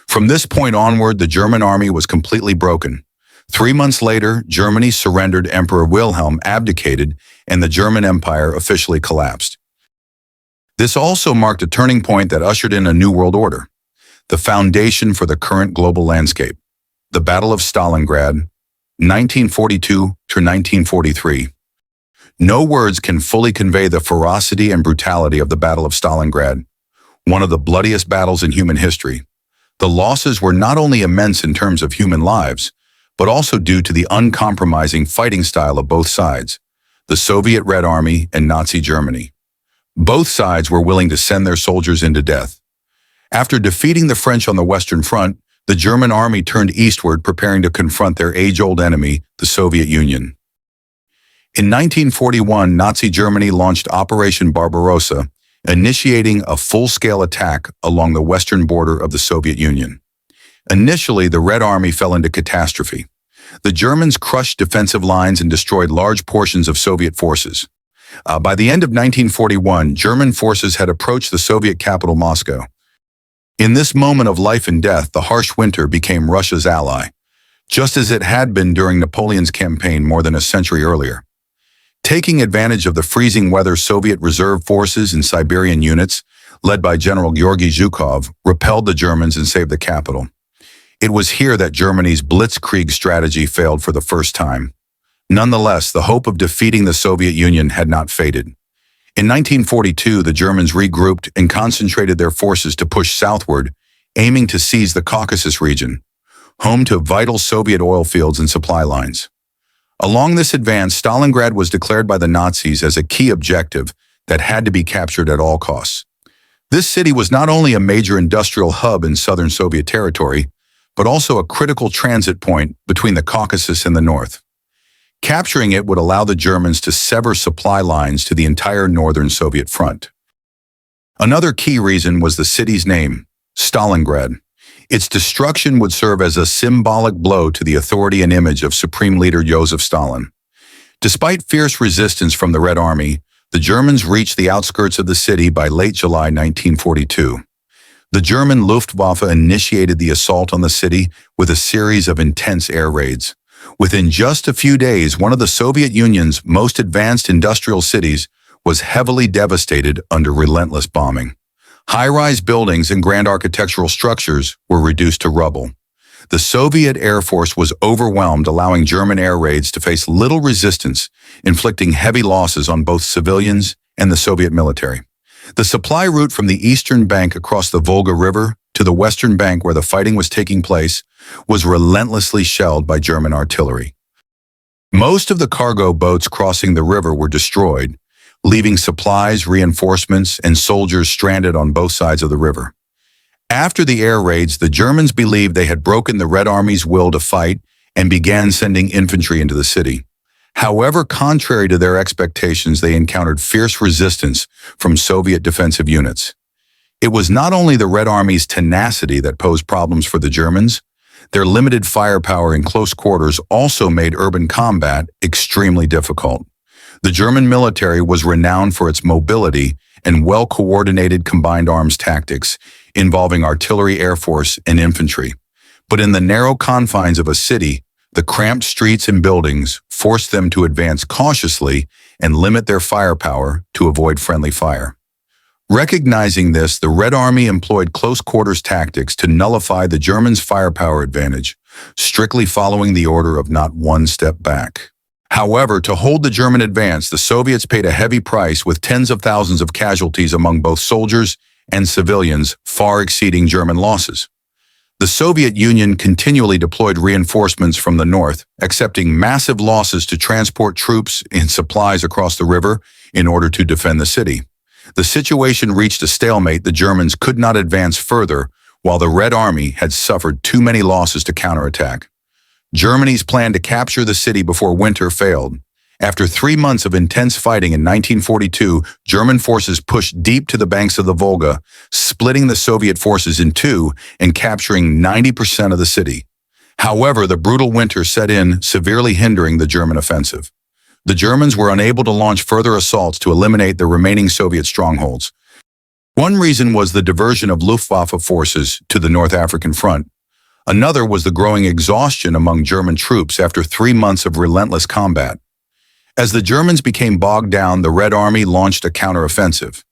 From this point onward, the German army was completely broken. 3 months later, Germany surrendered, Emperor Wilhelm abdicated, and the German Empire officially collapsed. This also marked a turning point that ushered in a new world order, the foundation for the current global landscape. The Battle of Stalingrad, 1942 to 1943. No words can fully convey the ferocity and brutality of the Battle of Stalingrad, one of the bloodiest battles in human history. The losses were not only immense in terms of human lives, but also due to the uncompromising fighting style of both sides, the Soviet Red Army and Nazi Germany. Both sides were willing to send their soldiers into death. After defeating the French on the Western Front, the German army turned eastward, preparing to confront their age-old enemy, the Soviet Union. In 1941, Nazi Germany launched Operation Barbarossa, initiating a full-scale attack along the western border of the Soviet Union. Initially, the Red Army fell into catastrophe. The Germans crushed defensive lines and destroyed large portions of Soviet forces. By the end of 1941, German forces had approached the Soviet capital, Moscow. In this moment of life and death, the harsh winter became Russia's ally, just as it had been during Napoleon's campaign more than a century earlier. Taking advantage of the freezing weather, Soviet reserve forces and Siberian units, led by General Georgy Zhukov, repelled the Germans and saved the capital. It was here that Germany's blitzkrieg strategy failed for the first time. Nonetheless, the hope of defeating the Soviet Union had not faded. In 1942, the Germans regrouped and concentrated their forces to push southward, aiming to seize the Caucasus region, home to vital Soviet oil fields and supply lines. Along this advance, Stalingrad was declared by the Nazis as a key objective that had to be captured at all costs. This city was not only a major industrial hub in southern Soviet territory, but also a critical transit point between the Caucasus and the north. Capturing it would allow the Germans to sever supply lines to the entire northern Soviet front. Another key reason was the city's name, Stalingrad. Its destruction would serve as a symbolic blow to the authority and image of Supreme Leader Joseph Stalin. Despite fierce resistance from the Red Army, the Germans reached the outskirts of the city by late July 1942. The German Luftwaffe initiated the assault on the city with a series of intense air raids. Within just a few days, one of the Soviet Union's most advanced industrial cities was heavily devastated under relentless bombing. High-rise buildings and grand architectural structures were reduced to rubble. The Soviet Air Force was overwhelmed, allowing German air raids to face little resistance, inflicting heavy losses on both civilians and the Soviet military. The supply route from the eastern bank across the Volga River to the western bank where the fighting was taking place was relentlessly shelled by German artillery. Most of the cargo boats crossing the river were destroyed, leaving supplies, reinforcements, and soldiers stranded on both sides of the river. After the air raids, the Germans believed they had broken the Red Army's will to fight and began sending infantry into the city. However, contrary to their expectations, they encountered fierce resistance from Soviet defensive units. It was not only the Red Army's tenacity that posed problems for the Germans. Their limited firepower in close quarters also made urban combat extremely difficult. The German military was renowned for its mobility and well-coordinated combined arms tactics, involving artillery, air force, and infantry. But in the narrow confines of a city, the cramped streets and buildings forced them to advance cautiously and limit their firepower to avoid friendly fire. Recognizing this, the Red Army employed close-quarters tactics to nullify the Germans' firepower advantage, strictly following the order of not one step back. However, to hold the German advance, the Soviets paid a heavy price with tens of thousands of casualties among both soldiers and civilians, far exceeding German losses. The Soviet Union continually deployed reinforcements from the north, accepting massive losses to transport troops and supplies across the river in order to defend the city. The situation reached a stalemate. The Germans could not advance further, while the Red Army had suffered too many losses to counterattack. Germany's plan to capture the city before winter failed. After 3 months of intense fighting in 1942, German forces pushed deep to the banks of the Volga, splitting the Soviet forces in two and capturing 90% of the city. However, the brutal winter set in, severely hindering the German offensive. The Germans were unable to launch further assaults to eliminate the remaining Soviet strongholds. One reason was the diversion of Luftwaffe forces to the North African front. Another was the growing exhaustion among German troops after 3 months of relentless combat. As the Germans became bogged down, the Red Army launched a counteroffensive.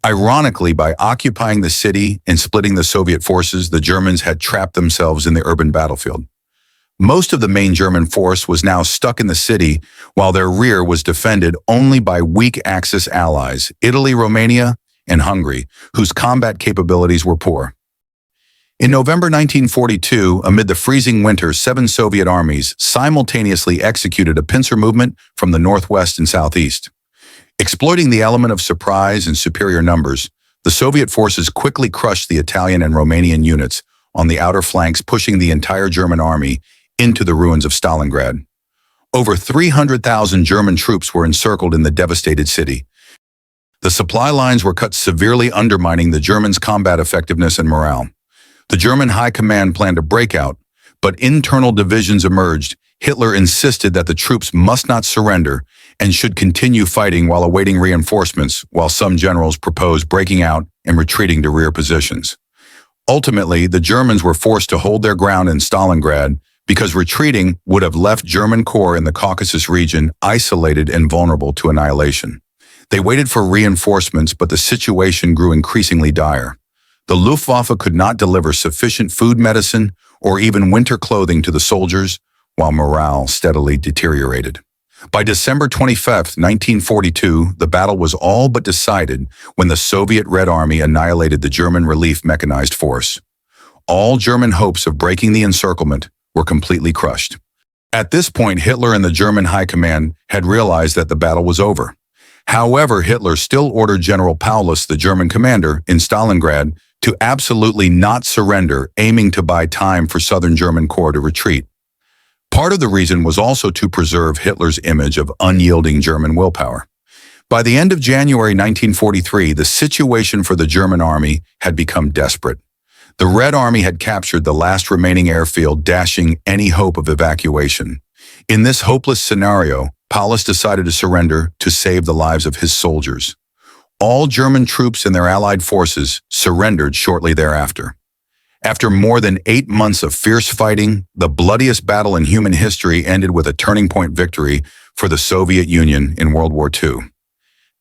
Ironically, by occupying the city and splitting the Soviet forces, the Germans had trapped themselves in the urban battlefield. Most of the main German force was now stuck in the city, while their rear was defended only by weak Axis allies, Italy, Romania, and Hungary, whose combat capabilities were poor. In November 1942, amid the freezing winter, 7 Soviet armies simultaneously executed a pincer movement from the northwest and southeast. Exploiting the element of surprise and superior numbers, the Soviet forces quickly crushed the Italian and Romanian units on the outer flanks, pushing the entire German army into the ruins of Stalingrad. Over 300,000 German troops were encircled in the devastated city. The supply lines were cut severely, undermining the Germans' combat effectiveness and morale. The German high command planned a breakout, but internal divisions emerged. Hitler insisted that the troops must not surrender and should continue fighting while awaiting reinforcements, while some generals proposed breaking out and retreating to rear positions. Ultimately, the Germans were forced to hold their ground in Stalingrad because retreating would have left German corps in the Caucasus region isolated and vulnerable to annihilation. They waited for reinforcements, but the situation grew increasingly dire. The Luftwaffe could not deliver sufficient food, medicine, or even winter clothing to the soldiers, while morale steadily deteriorated. By December 25, 1942, the battle was all but decided when the Soviet Red Army annihilated the German Relief Mechanized Force. All German hopes of breaking the encirclement were completely crushed. At this point, Hitler and the German High Command had realized that the battle was over. However, Hitler still ordered General Paulus, the German commander in Stalingrad, to absolutely not surrender, aiming to buy time for southern German corps to retreat. Part of the reason was also to preserve Hitler's image of unyielding German willpower. By the end of January 1943, the situation for the German army had become desperate. The Red Army had captured the last remaining airfield, dashing any hope of evacuation. In this hopeless scenario, Paulus decided to surrender to save the lives of his soldiers. All German troops and their allied forces surrendered shortly thereafter. After more than 8 months of fierce fighting, the bloodiest battle in human history ended with a turning point victory for the Soviet Union in World War II.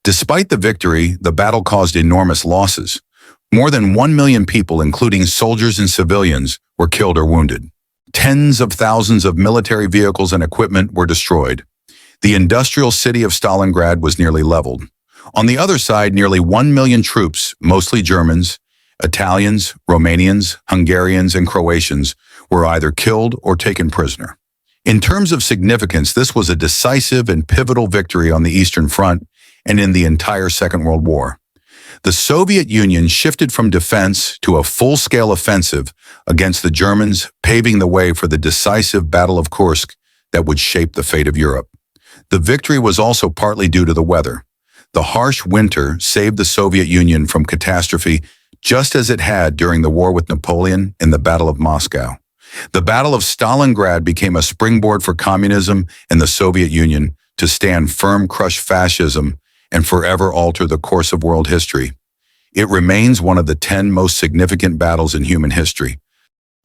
Despite the victory, the battle caused enormous losses. More than 1 million people, including soldiers and civilians, were killed or wounded. Tens of thousands of military vehicles and equipment were destroyed. The industrial city of Stalingrad was nearly leveled. On the other side, nearly 1 million troops, mostly Germans, Italians, Romanians, Hungarians, and Croatians, were either killed or taken prisoner. In terms of significance, this was a decisive and pivotal victory on the Eastern Front and in the entire Second World War. The Soviet Union shifted from defense to a full-scale offensive against the Germans, paving the way for the decisive Battle of Kursk that would shape the fate of Europe. The victory was also partly due to the weather. The harsh winter saved the Soviet Union from catastrophe, just as it had during the war with Napoleon in the Battle of Moscow. The Battle of Stalingrad became a springboard for communism and the Soviet Union to stand firm, crush fascism, and forever alter the course of world history. It remains one of the 10 most significant battles in human history.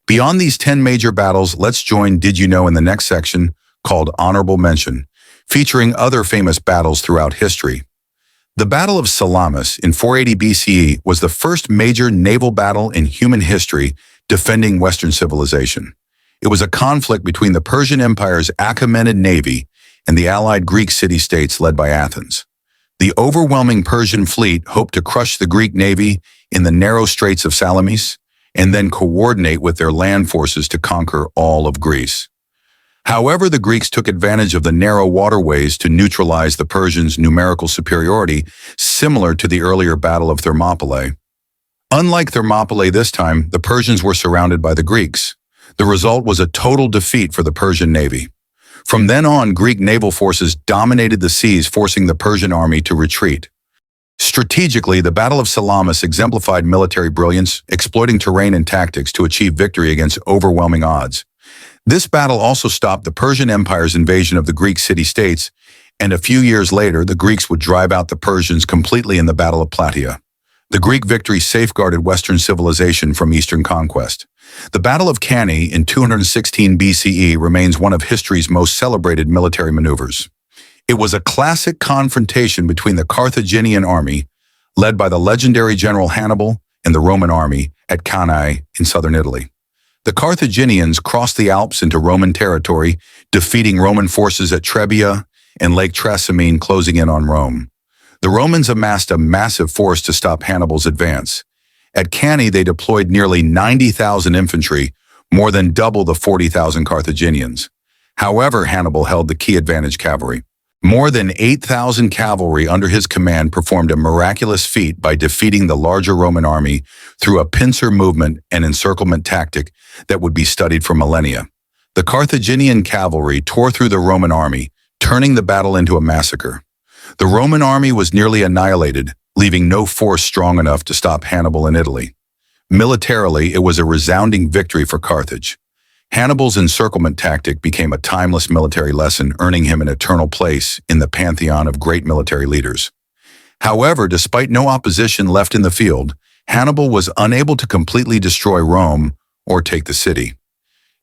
Beyond these 10 major battles, let's join Did You Know in the next section, called Honorable Mention, featuring other famous battles throughout history. The Battle of Salamis in 480 BCE was the first major naval battle in human history defending Western civilization. It was a conflict between the Persian Empire's Achaemenid navy and the allied Greek city-states led by Athens. The overwhelming Persian fleet hoped to crush the Greek navy in the narrow straits of Salamis and then coordinate with their land forces to conquer all of Greece. However, the Greeks took advantage of the narrow waterways to neutralize the Persians' numerical superiority, similar to the earlier Battle of Thermopylae. Unlike Thermopylae this time, the Persians were surrounded by the Greeks. The result was a total defeat for the Persian navy. From then on, Greek naval forces dominated the seas, forcing the Persian army to retreat. Strategically, the Battle of Salamis exemplified military brilliance, exploiting terrain and tactics to achieve victory against overwhelming odds. This battle also stopped the Persian Empire's invasion of the Greek city-states, and a few years later, the Greeks would drive out the Persians completely in the Battle of Plataea. The Greek victory safeguarded Western civilization from Eastern conquest. The Battle of Cannae in 216 BCE remains one of history's most celebrated military maneuvers. It was a classic confrontation between the Carthaginian army, led by the legendary general Hannibal, and the Roman army at Cannae in southern Italy. The Carthaginians crossed the Alps into Roman territory, defeating Roman forces at Trebia and Lake Trasimene, closing in on Rome. The Romans amassed a massive force to stop Hannibal's advance. At Cannae, they deployed nearly 90,000 infantry, more than double the 40,000 Carthaginians. However, Hannibal held the key advantage cavalry. More than 8,000 cavalry under his command performed a miraculous feat by defeating the larger Roman army through a pincer movement and encirclement tactic that would be studied for millennia. The Carthaginian cavalry tore through the Roman army, turning the battle into a massacre. The Roman army was nearly annihilated, leaving no force strong enough to stop Hannibal in Italy. Militarily, it was a resounding victory for Carthage. Hannibal's encirclement tactic became a timeless military lesson, earning him an eternal place in the pantheon of great military leaders. However, despite no opposition left in the field, Hannibal was unable to completely destroy Rome or take the city.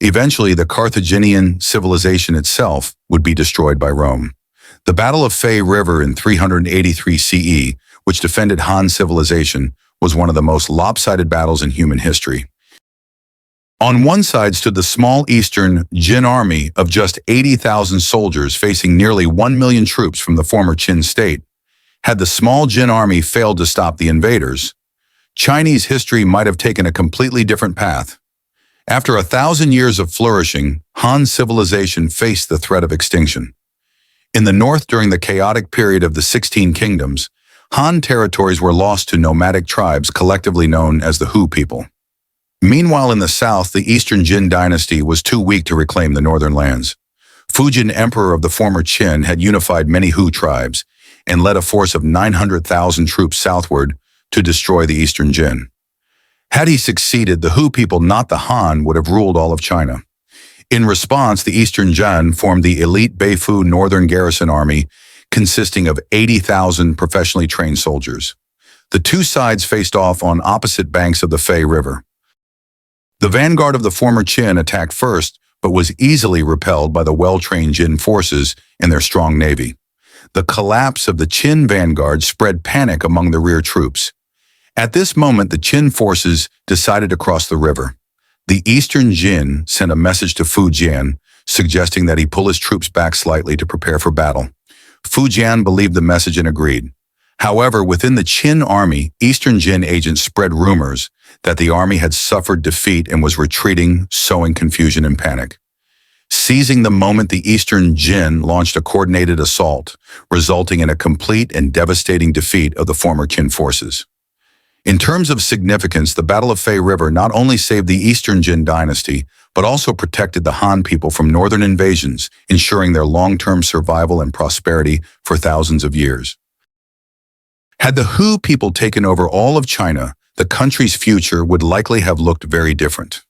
Eventually, the Carthaginian civilization itself would be destroyed by Rome. The Battle of Fay River in 383 CE, which defended Han civilization, was one of the most lopsided battles in human history. On one side stood the small Eastern Jin army of just 80,000 soldiers facing nearly 1 million troops from the former Qin state. Had the small Jin army failed to stop the invaders, Chinese history might have taken a completely different path. After 1,000 years of flourishing, Han civilization faced the threat of extinction. In the north, during the chaotic period of the 16 Kingdoms, Han territories were lost to nomadic tribes collectively known as the Hu people. Meanwhile, in the south, the Eastern Jin dynasty was too weak to reclaim the northern lands. Fujin, emperor of the former Qin, had unified many Hu tribes and led a force of 900,000 troops southward to destroy the Eastern Jin. Had he succeeded, the Hu people, not the Han, would have ruled all of China. In response, the Eastern Jin formed the elite Beifu Northern Garrison Army, consisting of 80,000 professionally trained soldiers. The two sides faced off on opposite banks of the Fei River. The vanguard of the former Qin attacked first, but was easily repelled by the well-trained Jin forces and their strong navy. The collapse of the Qin vanguard spread panic among the rear troops. At this moment, the Qin forces decided to cross the river. The Eastern Jin sent a message to Fu Jian, suggesting that he pull his troops back slightly to prepare for battle. Fu Jian believed the message and agreed. However, within the Qin army, Eastern Jin agents spread rumors that the army had suffered defeat and was retreating, sowing confusion and panic. Seizing the moment, the Eastern Jin launched a coordinated assault, resulting in a complete and devastating defeat of the former Qin forces. In terms of significance, the Battle of Fei River not only saved the Eastern Jin dynasty, but also protected the Han people from northern invasions, ensuring their long-term survival and prosperity for thousands of years. Had the Hu people taken over all of China, the country's future would likely have looked very different.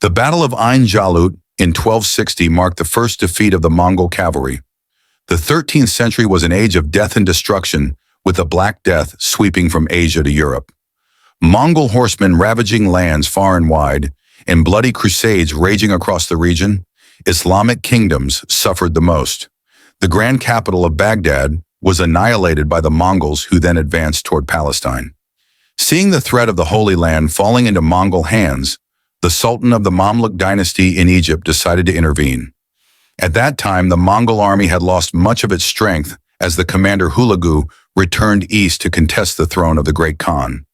The Battle of Ain Jalut in 1260 marked the first defeat of the Mongol cavalry. The 13th century was an age of death and destruction, with the Black Death sweeping from Asia to Europe. Mongol horsemen ravaging lands far and wide, and bloody crusades raging across the region, Islamic kingdoms suffered the most. The grand capital of Baghdad was annihilated by the Mongols, who then advanced toward Palestine. Seeing the threat of the Holy Land falling into Mongol hands, the Sultan of the Mamluk dynasty in Egypt decided to intervene. At that time, the Mongol army had lost much of its strength as the commander Hulagu returned east to contest the throne of the Great Khan.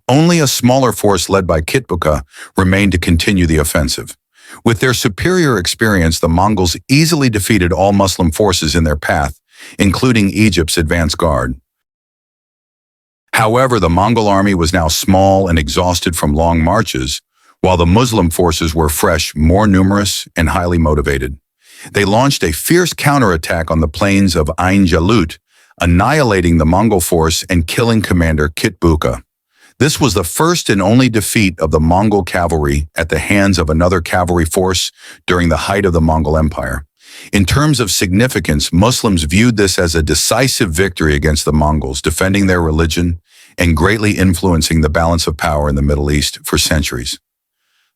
Only a smaller force led by Kitbuka remained to continue the offensive. With their superior experience, the Mongols easily defeated all Muslim forces in their path, including Egypt's advance guard. However, the Mongol army was now small and exhausted from long marches, while the Muslim forces were fresh, more numerous, and highly motivated. They launched a fierce counterattack on the plains of Ain Jalut, annihilating the Mongol force and killing commander Kitbuka. This was the first and only defeat of the Mongol cavalry at the hands of another cavalry force during the height of the Mongol Empire. In terms of significance, Muslims viewed this as a decisive victory against the Mongols, defending their religion and greatly influencing the balance of power in the Middle East for centuries.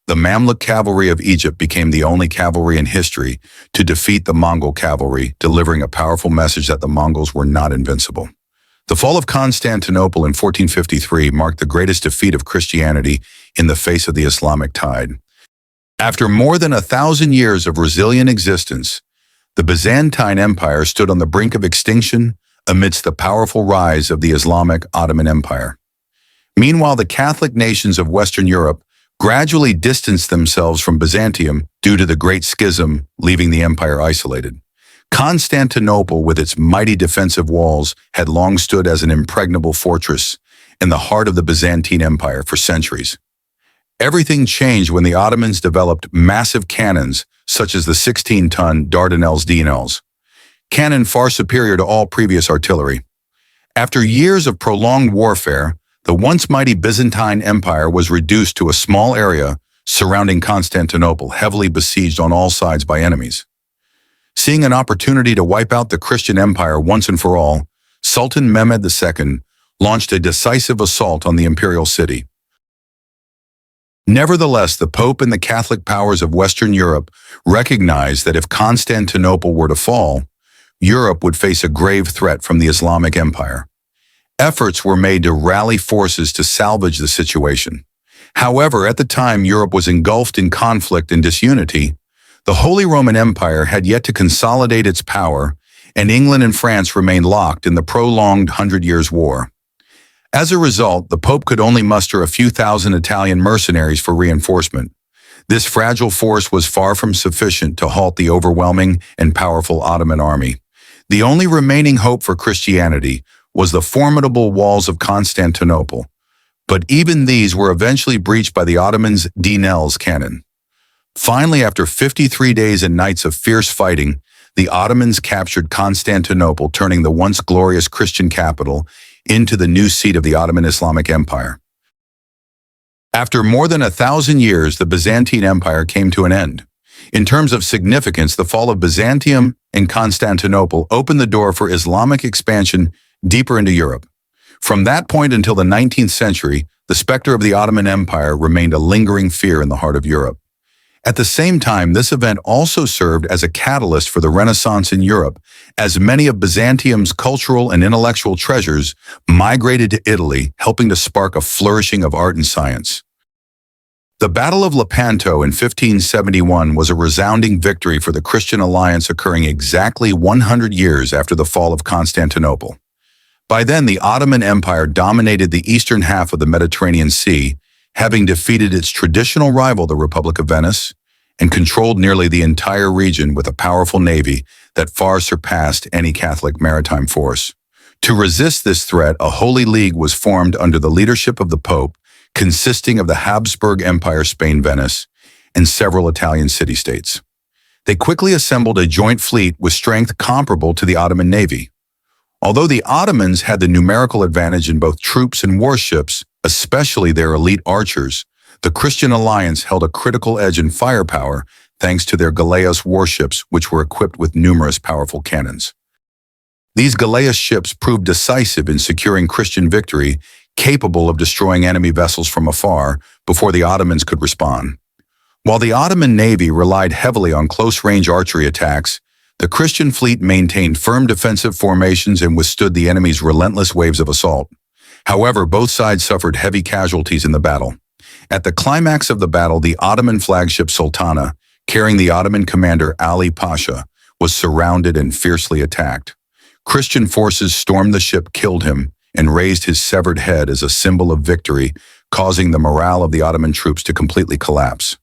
The Mamluk cavalry of Egypt became the only cavalry in history to defeat the Mongol cavalry, delivering a powerful message that the Mongols were not invincible. The fall of Constantinople in 1453 marked the greatest defeat of Christianity in the face of the Islamic tide. After more than 1,000 years of resilient existence, the Byzantine Empire stood on the brink of extinction amidst the powerful rise of the Islamic Ottoman Empire. Meanwhile, the Catholic nations of Western Europe gradually distanced themselves from Byzantium due to the Great Schism, leaving the empire isolated. Constantinople, with its mighty defensive walls, had long stood as an impregnable fortress in the heart of the Byzantine Empire for centuries. Everything changed when the Ottomans developed massive cannons, such as the 16-ton Dardanelles D-Nels, cannon far superior to all previous artillery. After years of prolonged warfare, the once mighty Byzantine Empire was reduced to a small area surrounding Constantinople, heavily besieged on all sides by enemies. Seeing an opportunity to wipe out the Christian empire once and for all, Sultan Mehmed II launched a decisive assault on the imperial city. Nevertheless, the Pope and the Catholic powers of Western Europe recognized that if Constantinople were to fall, Europe would face a grave threat from the Islamic Empire. Efforts were made to rally forces to salvage the situation. However, at the time Europe was engulfed in conflict and disunity, the Holy Roman Empire had yet to consolidate its power, and England and France remained locked in the prolonged 100 Years' War. As a result, the Pope could only muster a few thousand Italian mercenaries for reinforcement. This fragile force was far from sufficient to halt the overwhelming and powerful Ottoman army. The only remaining hope for Christianity was the formidable walls of Constantinople, but even these were eventually breached by the Ottomans' D-Nels cannon. Finally, after 53 days and nights of fierce fighting, the Ottomans captured Constantinople, turning the once glorious Christian capital into the new seat of the Ottoman Islamic Empire. After more than 1,000 years, the Byzantine Empire came to an end. In terms of significance, the fall of Byzantium and Constantinople opened the door for Islamic expansion deeper into Europe. From that point until the 19th century, the specter of the Ottoman Empire remained a lingering fear in the heart of Europe. At the same time, this event also served as a catalyst for the Renaissance in Europe, as many of Byzantium's cultural and intellectual treasures migrated to Italy, helping to spark a flourishing of art and science. The Battle of Lepanto in 1571 was a resounding victory for the Christian alliance, occurring exactly 100 years after the fall of Constantinople. By then, the Ottoman Empire dominated the eastern half of the Mediterranean Sea, having defeated its traditional rival, the Republic of Venice, and controlled nearly the entire region with a powerful navy that far surpassed any Catholic maritime force. To resist this threat, a Holy League was formed under the leadership of the Pope, consisting of the Habsburg Empire, Spain, Venice, and several Italian city-states. They quickly assembled a joint fleet with strength comparable to the Ottoman navy. Although the Ottomans had the numerical advantage in both troops and warships, especially their elite archers, the Christian alliance held a critical edge in firepower thanks to their Galeos warships, which were equipped with numerous powerful cannons. These Galeos ships proved decisive in securing Christian victory, capable of destroying enemy vessels from afar before the Ottomans could respond. While the Ottoman navy relied heavily on close-range archery attacks, the Christian fleet maintained firm defensive formations and withstood the enemy's relentless waves of assault. However, both sides suffered heavy casualties in the battle. At the climax of the battle, the Ottoman flagship Sultana, carrying the Ottoman commander Ali Pasha, was surrounded and fiercely attacked. Christian forces stormed the ship, killed him, and raised his severed head as a symbol of victory, causing the morale of the Ottoman troops to completely collapse.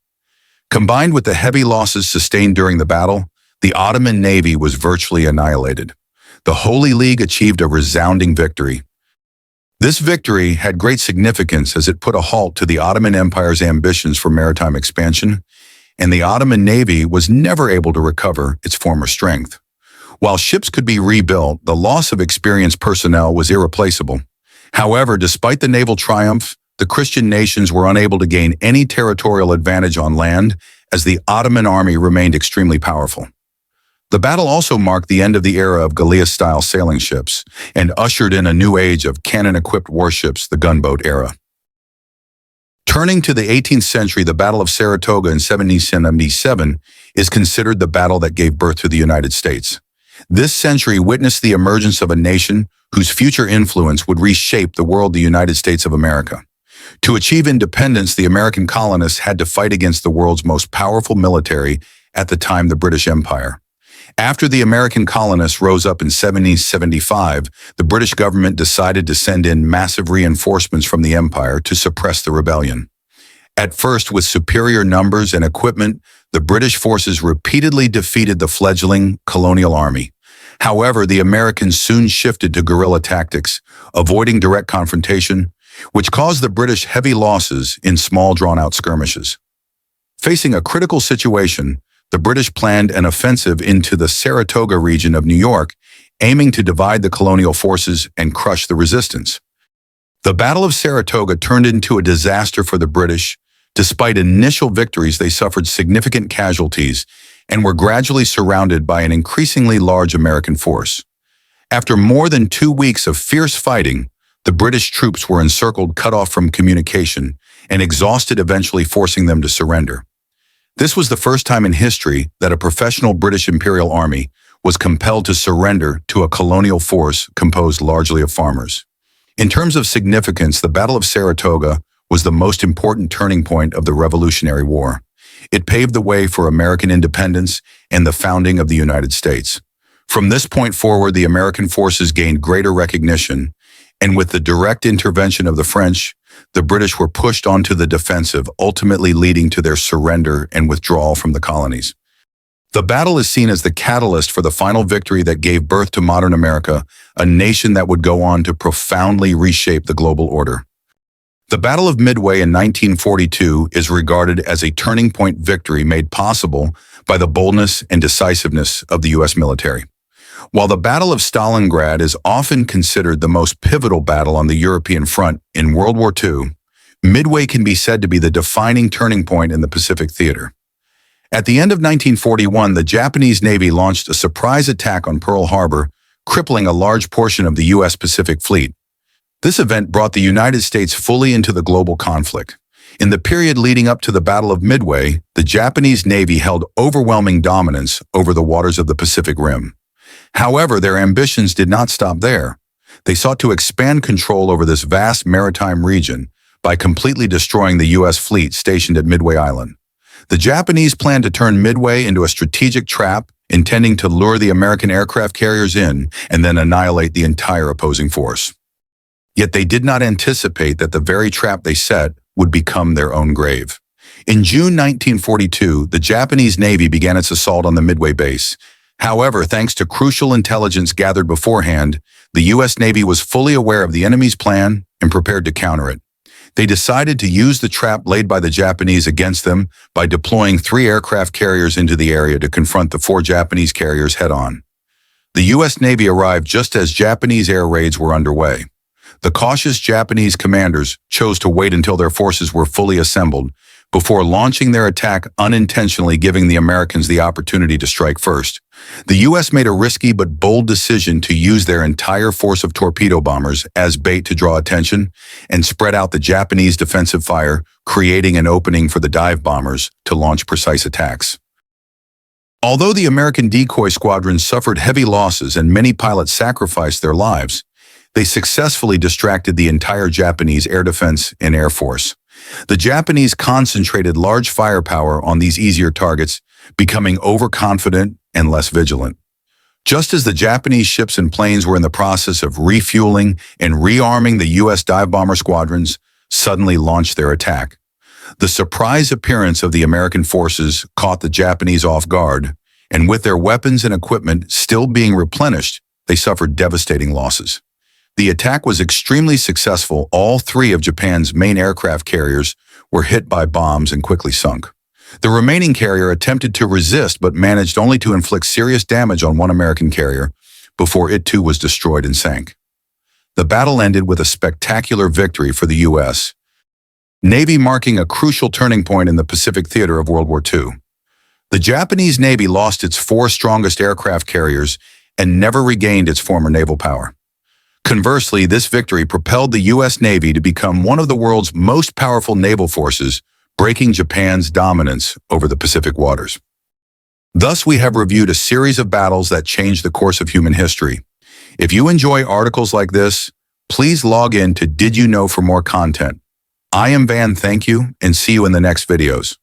Combined with the heavy losses sustained during the battle, the Ottoman navy was virtually annihilated. The Holy League achieved a resounding victory. This victory had great significance as it put a halt to the Ottoman Empire's ambitions for maritime expansion, and the Ottoman navy was never able to recover its former strength. While ships could be rebuilt, the loss of experienced personnel was irreplaceable. However, despite the naval triumph, the Christian nations were unable to gain any territorial advantage on land as the Ottoman army remained extremely powerful. The battle also marked the end of the era of Gallia-style sailing ships and ushered in a new age of cannon-equipped warships, the gunboat era. Turning to the 18th century, the Battle of Saratoga in 1777 is considered the battle that gave birth to the United States. This century witnessed the emergence of a nation whose future influence would reshape the world, the United States of America. To achieve independence, the American colonists had to fight against the world's most powerful military at the time, the British Empire. After the American colonists rose up in 1775, the British government decided to send in massive reinforcements from the empire to suppress the rebellion. At first, with superior numbers and equipment, the British forces repeatedly defeated the fledgling colonial army. However, the Americans soon shifted to guerrilla tactics, avoiding direct confrontation, which caused the British heavy losses in small, drawn-out skirmishes. Facing a critical situation, the British planned an offensive into the Saratoga region of New York, aiming to divide the colonial forces and crush the resistance. The Battle of Saratoga turned into a disaster for the British. Despite initial victories, they suffered significant casualties and were gradually surrounded by an increasingly large American force. After more than 2 weeks of fierce fighting, the British troops were encircled, cut off from communication, and exhausted, eventually forcing them to surrender. This was the first time in history that a professional British Imperial Army was compelled to surrender to a colonial force composed largely of farmers. In terms of significance, the Battle of Saratoga was the most important turning point of the Revolutionary War. It paved the way for American independence and the founding of the United States. From this point forward, the American forces gained greater recognition, and with the direct intervention of the French, the British were pushed onto the defensive, ultimately leading to their surrender and withdrawal from the colonies. The battle is seen as the catalyst for the final victory that gave birth to modern America, a nation that would go on to profoundly reshape the global order. The Battle of Midway in 1942 is regarded as a turning point victory made possible by the boldness and decisiveness of the U.S. military. While the Battle of Stalingrad is often considered the most pivotal battle on the European front in World War II, Midway can be said to be the defining turning point in the Pacific theater. At the end of 1941, the Japanese Navy launched a surprise attack on Pearl Harbor, crippling a large portion of the U.S. Pacific Fleet. This event brought the United States fully into the global conflict. In the period leading up to the Battle of Midway, the Japanese Navy held overwhelming dominance over the waters of the Pacific Rim. However, their ambitions did not stop there. They sought to expand control over this vast maritime region by completely destroying the U.S. fleet stationed at Midway Island. The Japanese planned to turn Midway into a strategic trap, intending to lure the American aircraft carriers in and then annihilate the entire opposing force. Yet they did not anticipate that the very trap they set would become their own grave. In June 1942, the Japanese Navy began its assault on the Midway base. However, thanks to crucial intelligence gathered beforehand, the U.S. Navy was fully aware of the enemy's plan and prepared to counter it. They decided to use the trap laid by the Japanese against them by deploying 3 aircraft carriers into the area to confront the 4 Japanese carriers head-on. The U.S. Navy arrived just as Japanese air raids were underway. The cautious Japanese commanders chose to wait until their forces were fully assembled before launching their attack, unintentionally giving the Americans the opportunity to strike first. The U.S. made a risky but bold decision to use their entire force of torpedo bombers as bait to draw attention and spread out the Japanese defensive fire, creating an opening for the dive bombers to launch precise attacks. Although the American decoy squadron suffered heavy losses and many pilots sacrificed their lives, they successfully distracted the entire Japanese air defense and air force. The Japanese concentrated large firepower on these easier targets, becoming overconfident and less vigilant. Just as the Japanese ships and planes were in the process of refueling and rearming the U.S. dive bomber squadrons, suddenly launched their attack. The surprise appearance of the American forces caught the Japanese off guard, and with their weapons and equipment still being replenished, they suffered devastating losses. The attack was extremely successful. All 3 of Japan's main aircraft carriers were hit by bombs and quickly sunk. The remaining carrier attempted to resist but managed only to inflict serious damage on 1 American carrier before it too was destroyed and sank. The battle ended with a spectacular victory for the U.S., Navy marking a crucial turning point in the Pacific theater of World War II. The Japanese Navy lost its 4 strongest aircraft carriers and never regained its former naval power. Conversely, this victory propelled the U.S. Navy to become one of the world's most powerful naval forces, breaking Japan's dominance over the Pacific waters. Thus, we have reviewed a series of battles that changed the course of human history. If you enjoy articles like this, please log in to Did You Know for more content. I am Van, thank you, and see you in the next videos.